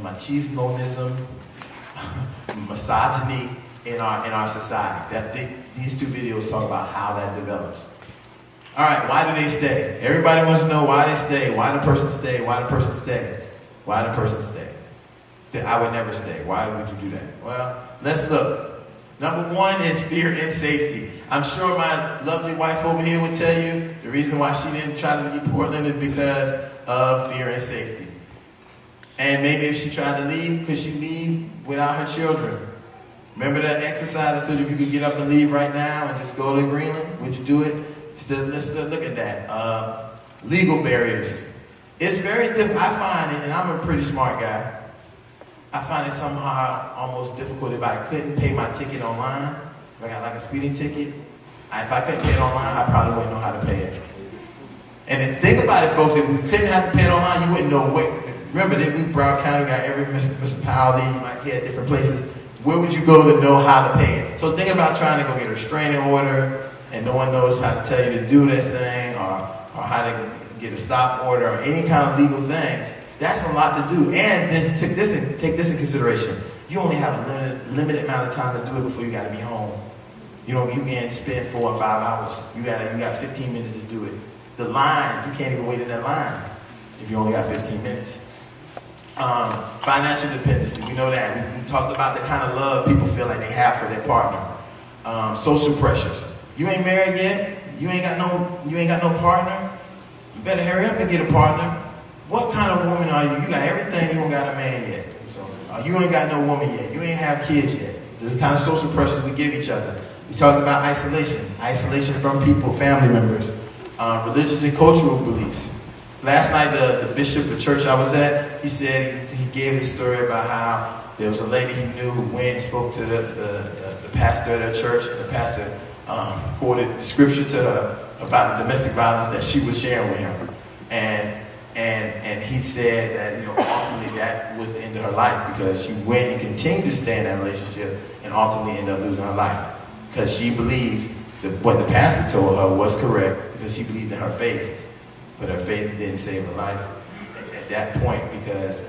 S7: machismoism, misogyny in our society. These 2 videos talk about how that develops. All right, why do they stay? Everybody wants to know why they stay, why the person stay, why the person stay, why the person stay. I would never stay. Why would you do that? Well, let's look. Number 1 is fear and safety. I'm sure my lovely wife over here would tell you the reason why she didn't try to leave Portland is because of fear and safety. And maybe if she tried to leave, could she leave without her children? Remember that exercise I told you if you could get up and leave right now and just go to Greenland? Would you do it? Let's still look at that. Legal barriers. It's very difficult. I find it, and I'm a pretty smart guy, I find it somehow almost difficult if I couldn't pay my ticket online. If I got like a speeding ticket, if I couldn't pay it online, I probably wouldn't know how to pay it. And then think about it, folks. If we couldn't have to pay it online, you wouldn't know where. Remember that Broward County got every municipality. You might pay at different places. Where would you go to know how to pay it? So think about trying to go get a restraining order, and no one knows how to tell you to do that thing, or how to get a stop order, or any kind of legal things. That's a lot to do. And take this in consideration. You only have a limited amount of time to do it before you got to be home. You can't spend 4 or 5 hours. You got 15 minutes to do it. The line, you can't even wait in that line if you only got 15 minutes. Financial dependency, we know that. We talked about the kind of love people feel like they have for their partner. Social pressures. You ain't married yet. You ain't got no partner. You better hurry up and get a partner. What kind of woman are you? You got everything, you don't got a man yet. So you ain't got no woman yet. You ain't have kids yet. The kind of social pressures we give each other. We talked about isolation from people, family members, religious and cultural beliefs. Last night, the bishop of church I was at, he said, he gave this story about how there was a lady he knew who went and spoke to the pastor at her church, and the pastor quoted the scripture to her about the domestic violence that she was sharing with him. And he said that, ultimately that was the end of her life, because she went and continued to stay in that relationship and ultimately ended up losing her life. Because she believed that what the pastor told her was correct, because she believed in her faith. But her faith didn't save her life at that point, because,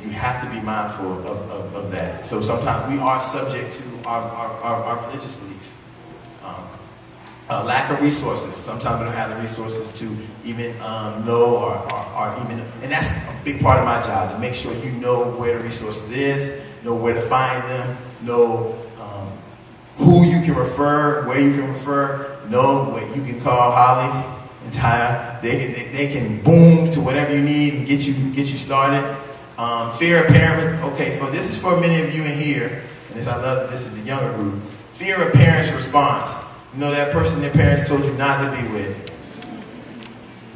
S7: you have to be mindful of that. So sometimes we are subject to our religious beliefs. Lack of resources. Sometimes we don't have the resources to even know or even, and that's a big part of my job, to make sure you know where the resources is, know where to find them, know who you can refer, where you can refer, know what you can call Holly and Taya. They can boom to whatever you need and get you started. Fear of parent. Okay, this is for many of you in here, and this is the younger group. Fear of parents' response. That person their parents told you not to be with.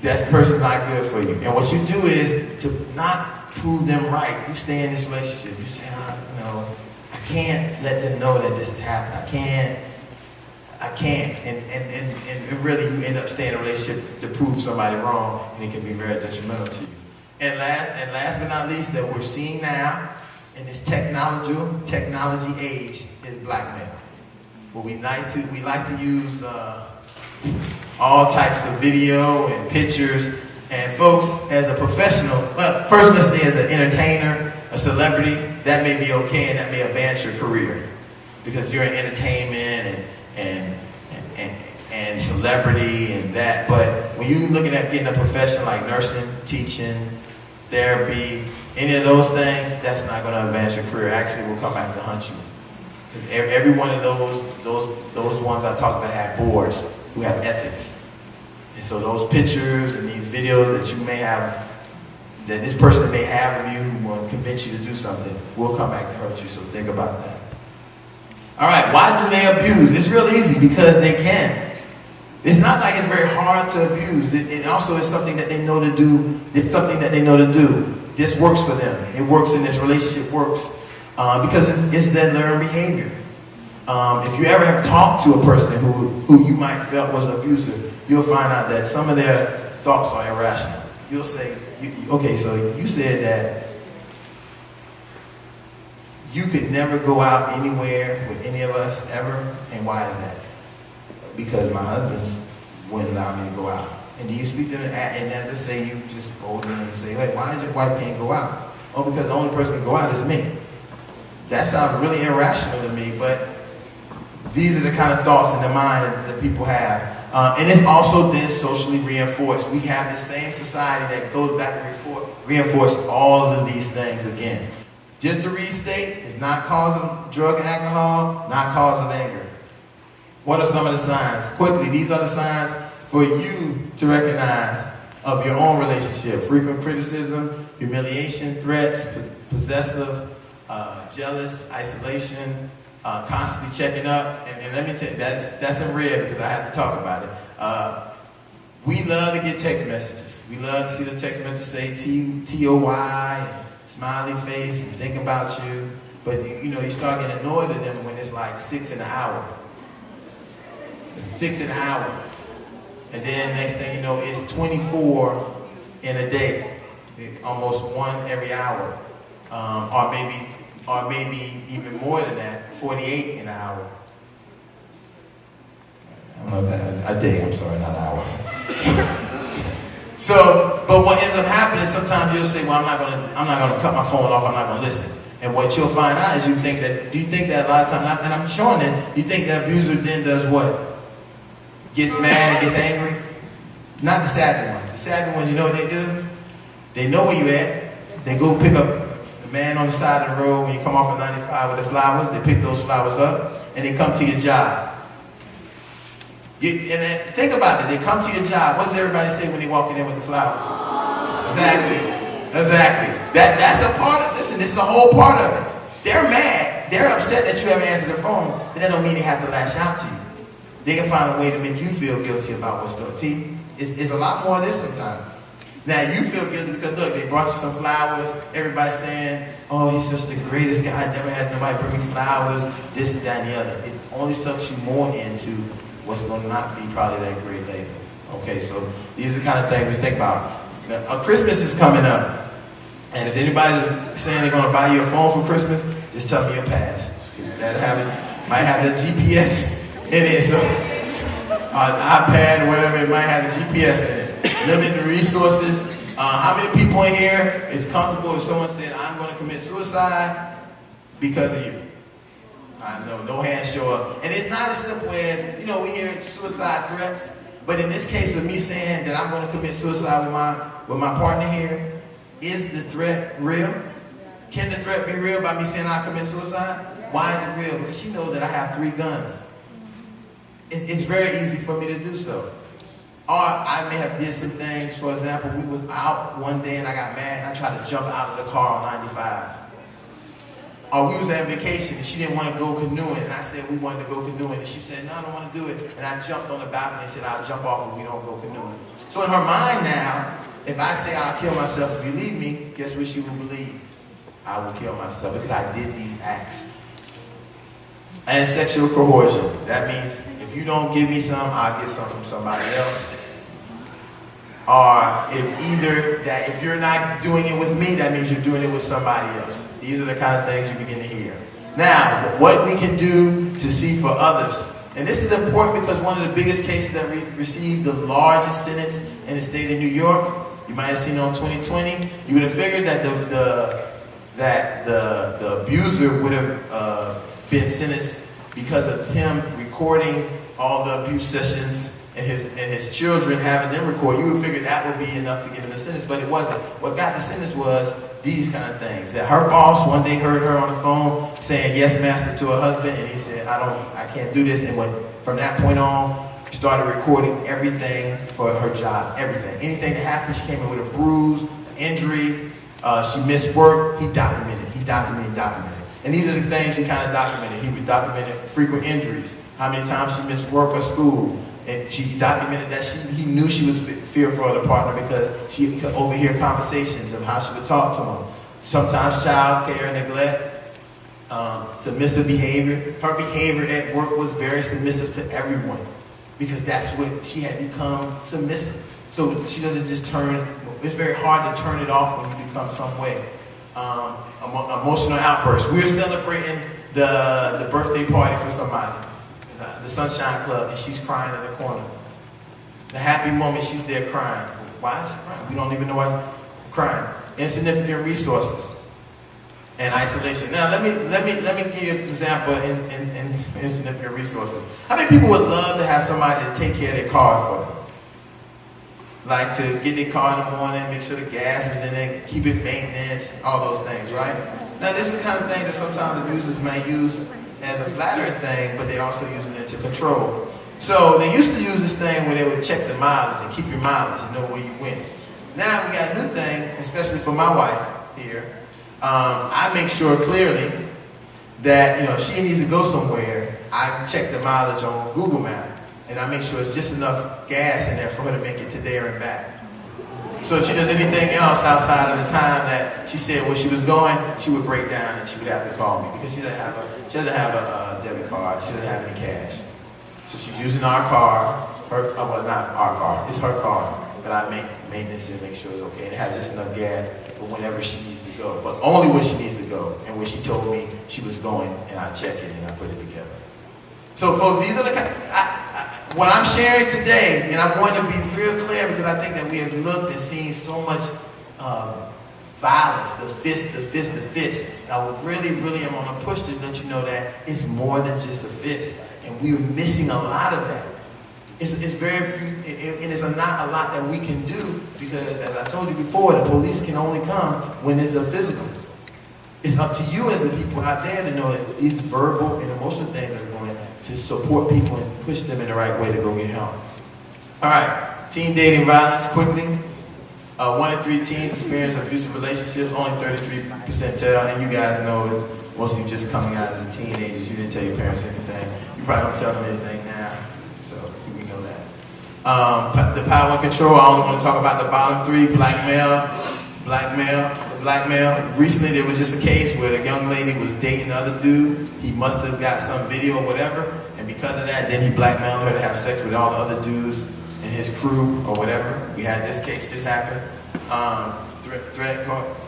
S7: That person's not good for you. And what you do is to not prove them right. You stay in this relationship. You say, I can't let them know that this is happening. I can't. And really you end up staying in a relationship to prove somebody wrong, and it can be very detrimental to you. And last but not least, that we're seeing now in this technology age is blackmail. But we like to use all types of video and pictures. And folks, as a professional, well, first let's say as an entertainer, a celebrity, that may be okay and that may advance your career because you're in entertainment and celebrity and that. But when you're looking at getting a profession like nursing, teaching, therapy, any of those things, that's not going to advance your career. Actually, it will come back to hunt you. Because every one of those ones I talked about have boards who have ethics. And so those pictures and these videos that you may have, that this person may have of you who will convince you to do something, will come back to hurt you. So think about that. All right, why do they abuse? It's real easy, because they can. It's not like it's very hard to abuse. It also is something that they know to do. It's something that they know to do. This works for them. It works in this relationship, works because it's their learned behavior. If you ever have talked to a person who you might felt was an abuser, you'll find out that some of their thoughts are irrational. You'll say, okay, so you said that you could never go out anywhere with any of us ever, and why is that? Because my husband wouldn't allow me to go out. And do you speak to them and then just say, you just go to them and say, hey, why is your wife can't go out? Oh, because the only person who can go out is me. That sounds really irrational to me, but these are the kind of thoughts in the mind that people have. And it's also then socially reinforced. We have the same society that goes back and reinforce all of these things again. Just to restate, it's not cause of drug and alcohol, not cause of anger. What are some of the signs? Quickly, these are the signs for you to recognize of your own relationship. Frequent criticism, humiliation, threats, possessive, jealous, isolation, constantly checking up. And let me tell you, that's in red because I have to talk about it. We love to get text messages. We love to see the text message say TOY, smiley face, and think about you. But you start getting annoyed at them when it's like 6 in the hour. It's 6 in the hour. And then next thing you know, it's 24 in a day. Almost one every hour. Or maybe even more than that, 48 in an hour. I don't know that, a day, I'm sorry, not an hour. So, but what ends up happening, sometimes you'll say, well, I'm not gonna cut my phone off, I'm not gonna listen. And what you'll find out is do you think that a lot of times, and I'm showing it, you think the abuser then does what? Gets mad and gets angry? Not the savvy ones. The savvy ones, you know what they do? They know where you at. They go pick up the man on the side of the road when you come off of 95 with the flowers. They pick those flowers up and they come to your job. And then think about it. They come to your job. What does everybody say when they walk in with the flowers? Exactly. That's a part of, listen, this is a whole part of it. They're mad. They're upset that you haven't answered their phone, but that don't mean they have to lash out to you. They can find a way to make you feel guilty about what's going on. See, it's a lot more of this sometimes. Now, you feel guilty because, look, they brought you some flowers. Everybody's saying, oh, he's just the greatest guy. I never had nobody bring me flowers, this, that, and the other. It only sucks you more into what's going to not be probably that great later. Okay, so these are the kind of things we think about. Now, Christmas is coming up. And if anybody's saying they're going to buy you a phone for Christmas, just tell me your past. Might have the GPS in it, so an iPad or whatever, it might have the GPS in it. Limited resources. How many people in here is comfortable if someone said, I'm going to commit suicide because of you? I know, no hands show up. And it's not as simple as, we hear suicide threats, but in this case of me saying that I'm going to commit suicide with my partner here, is the threat real? Can the threat be real by me saying I'll commit suicide? Why is it real? Because she knows that I have 3 guns. It's very easy for me to do so. Or I may have did some things. For example, we were out one day and I got mad and I tried to jump out of the car on 95. Or we was on vacation and she didn't want to go canoeing and I said we wanted to go canoeing and she said, no, I don't want to do it. And I jumped on the balcony and said, I'll jump off if we don't go canoeing. So in her mind now, if I say I'll kill myself if you leave me, guess what she will believe? I will kill myself because I did these acts. And sexual coercion. That means if you don't give me some, I'll get some from somebody else. Or if you're not doing it with me, that means you're doing it with somebody else. These are the kind of things you begin to hear. Now, what we can do to see for others. And this is important because one of the biggest cases that received the largest sentence in the state of New York, you might have seen on 2020, you would have figured that the abuser would have been sentenced because of him recording all the abuse sessions and his children having them record. You would figure that would be enough to get him a sentence, but it wasn't. What got the sentence was these kind of things. That her boss one day heard her on the phone saying yes, master, to her husband, and he said, I can't do this. And from that point on, she started recording everything for her job, everything. Anything that happened, she came in with a bruise, an injury, she missed work, he documented. And these are the things he kind of documented. He would document frequent injuries, how many times she missed work or school. And she documented that he knew she was fearful of the partner because she could overhear conversations of how she would talk to him. Sometimes child care, neglect, submissive behavior. Her behavior at work was very submissive to everyone because that's what she had become, submissive. So she doesn't just it's very hard to turn it off when you become some way. Emotional outbursts. We're celebrating the birthday party for somebody, the Sunshine Club, and she's crying in the corner. The happy moment, she's there crying. Why is she crying? We don't even know why she's crying. Insignificant resources and isolation. Now let me give you an example in insignificant resources. How many people would love to have somebody to take care of their car for them? Like to get their car in the morning, make sure the gas is in it, keep it maintenance, all those things, right? Now this is the kind of thing that sometimes abusers may use as a flattering thing, but they're also using it to control. So they used to use this thing where they would check the mileage and keep your mileage and know where you went. Now we got a new thing, especially for my wife here. I make sure clearly that if she needs to go somewhere, I check the mileage on Google Maps. And I make sure it's just enough gas in there for her to make it to there and back. So if she does anything else outside of the time that she said where she was going, she would break down and she would have to call me because she doesn't have a debit card. She doesn't have any cash. So she's using our car, well, not our car, it's her car, but I make maintenance and make sure it's okay. And it has just enough gas for whenever she needs to go, but only when she needs to go and when she told me she was going, and I check it and I put it together. So folks, these are the what I'm sharing today, and I'm going to be real clear because I think that we have looked and seen so much violence, the fist. And I would really am on a push to let you know that it's more than just a fist, and we're missing a lot of that. It's very few, and it's not a lot that we can do because, as I told you before, the police can only come when it's a physical. It's up to you as the people out there to know that these verbal and emotional things are going to support people and push them in the right way to go get help. All right, teen dating violence, quickly. 1 in 3 teens experience abusive relationships, only 33% tell, and you guys know it's mostly just coming out of the teenagers. You didn't tell your parents anything. You probably don't tell them anything now, so we know that. The power and control, I only want to talk about the bottom 3, blackmail. Recently there was just a case where the young lady was dating the other dude. He must have got some video or whatever, and because of that, then he blackmailed her to have sex with all the other dudes in his crew or whatever. We had this case just happen.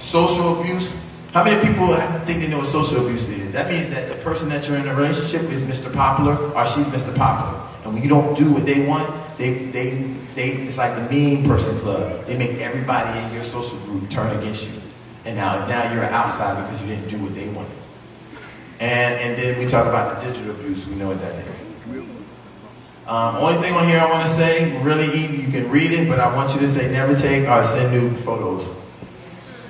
S7: Social abuse. How many people think they know what social abuse is? That means that the person that you're in a relationship is Mr. Popular or she's Mr. Popular, and when you don't do what they want, it's like the mean person club. They make everybody in your social group turn against you. And now you're an outsider because you didn't do what they wanted. And then we talk about the digital abuse. We know what that is. Only thing on here I want to say, really easy, you can read it, but I want you to say never take or send nude photos.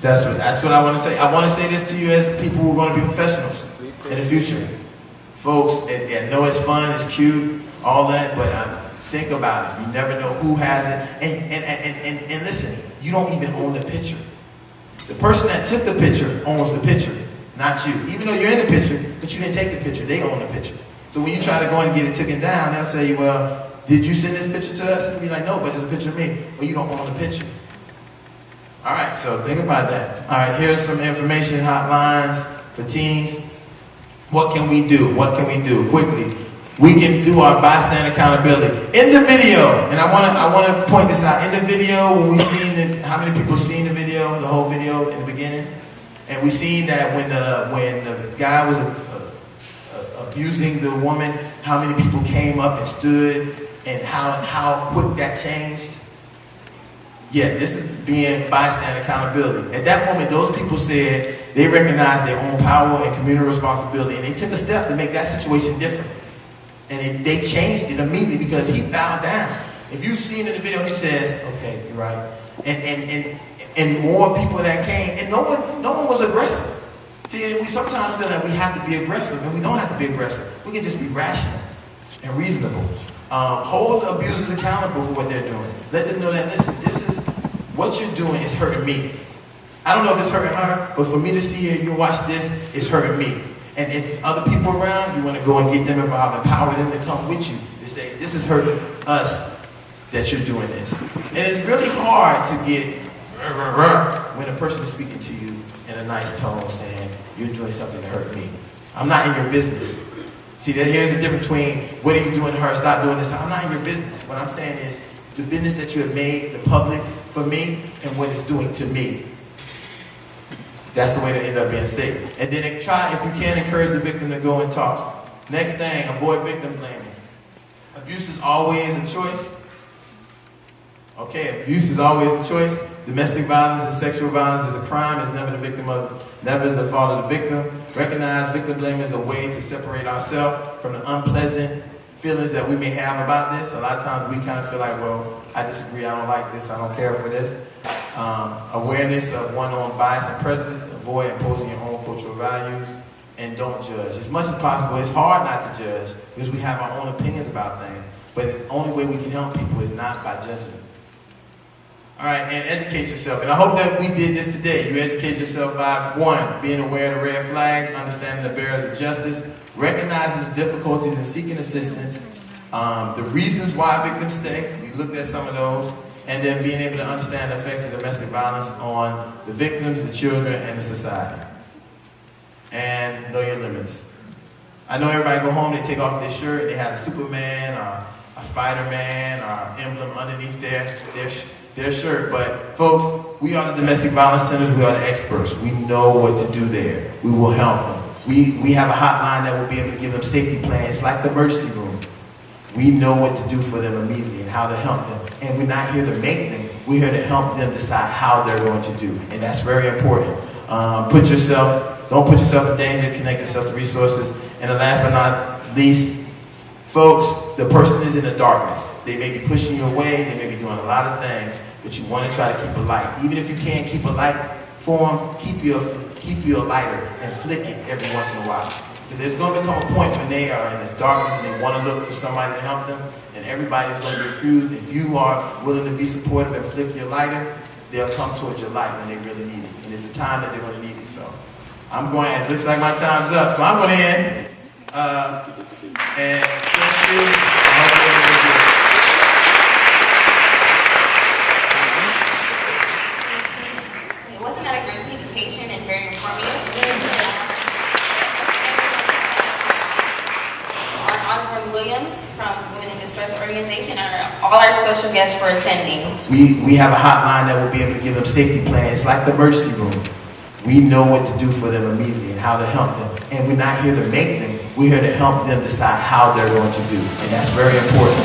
S7: That's what I want to say. I want to say this to you as people who are going to be professionals in the future. Folks, I know it's fun, it's cute, all that, but think about it. You never know who has it. And listen, you don't even own the picture. The person that took the picture owns the picture, not you. Even though you're in the picture, but you didn't take the picture, they own the picture. So when you try to go and get it taken down, they'll say, well, did you send this picture to us? And you'll be like, no, but there's a picture of me. Well, you don't own the picture. All right, so think about that. All right, here's some information hotlines for teens. What can we do? Quickly. We can do our bystander accountability. In the video, and I want to point this out. In the video, when we seen it, how many people seen the video, the whole video in the beginning? And we seen that when the guy was abusing the woman, how many people came up and stood, and how quick that changed? Yeah, this is being bystander accountability. At that moment, those people said they recognized their own power and communal responsibility, and they took a step to make that situation different. And they changed it immediately because he bowed down. If you've seen in the video, he says, okay, you're right. And more people that came, and no one was aggressive. See, we sometimes feel that we have to be aggressive, and we don't have to be aggressive. We can just be rational and reasonable. Hold the abusers accountable for what they're doing. Let them know that, listen, this is, what you're doing is hurting me. I don't know if it's hurting her, but for me to see her, you watch this, it's hurting me. And if other people around, you want to go and get them involved, empower them to come with you, to say, this is hurting us that you're doing this. And it's really hard to get when a person is speaking to you in a nice tone saying, you're doing something to hurt me. I'm not in your business. See, here's the difference between what are you doing to her, stop doing this. I'm not in your business. What I'm saying is the business that you have made the public for me and what it's doing to me. That's the way to end up being safe. And then try, if you can, encourage the victim to go and talk. Next thing, avoid victim blaming. Abuse is always a choice. Okay, abuse is always a choice. Domestic violence and sexual violence is a crime. It's never never is the fault of the victim. Recognize victim blaming as a way to separate ourselves from the unpleasant feelings that we may have about this. A lot of times we kind of feel like, well, I disagree, I don't like this, I don't care for this. Awareness of one's own bias and prejudice. Avoid imposing your own cultural values. And don't judge. As much as possible, it's hard not to judge because we have our own opinions about things. But the only way we can help people is not by judging them. All right, and educate yourself. And I hope that we did this today. You educate yourself by, one, being aware of the red flag, understanding the barriers of justice, recognizing the difficulties in seeking assistance, the reasons why victims stay. We looked at some of those. And then being able to understand the effects of domestic violence on the victims, the children, and the society. And know your limits. I know everybody go home, they take off their shirt, and they have a Superman or a Spider-Man or emblem underneath their shirt. But folks, we are the domestic violence centers, we are the experts. We know what to do there. We will help them. We have a hotline that will be able to give them safety plans like the emergency room. We know what to do for them immediately and how to help them. And we're not here to make them. We're here to help them decide how they're going to do. And that's very important. Don't put yourself in danger, connect yourself to resources. And the last but not least, folks, the person is in the darkness. They may be pushing you away, they may be doing a lot of things, but you want to try to keep a light. Even if you can't keep a light for them, keep your lighter and flick it every once in a while. Because there's going to become a point when they are in the darkness and they want to look for somebody to help them, and everybody's going to be refused. If you are willing to be supportive and flick your lighter, they'll come towards your light when they really need it. And it's a time that they're going to need it. So I'm going, it looks like my time's up. So I'm going to end. And thank you. I hope everybody good.
S1: Wasn't that a great presentation and very informative? Osborne Williams from Women in Distress Organization and all our special guests for attending.
S7: We have a hotline that will be able to give them safety plans like the emergency room. We know what to do for them immediately and how to help them. And we're not here to make them. We're here to help them decide how they're going to do. And that's very important.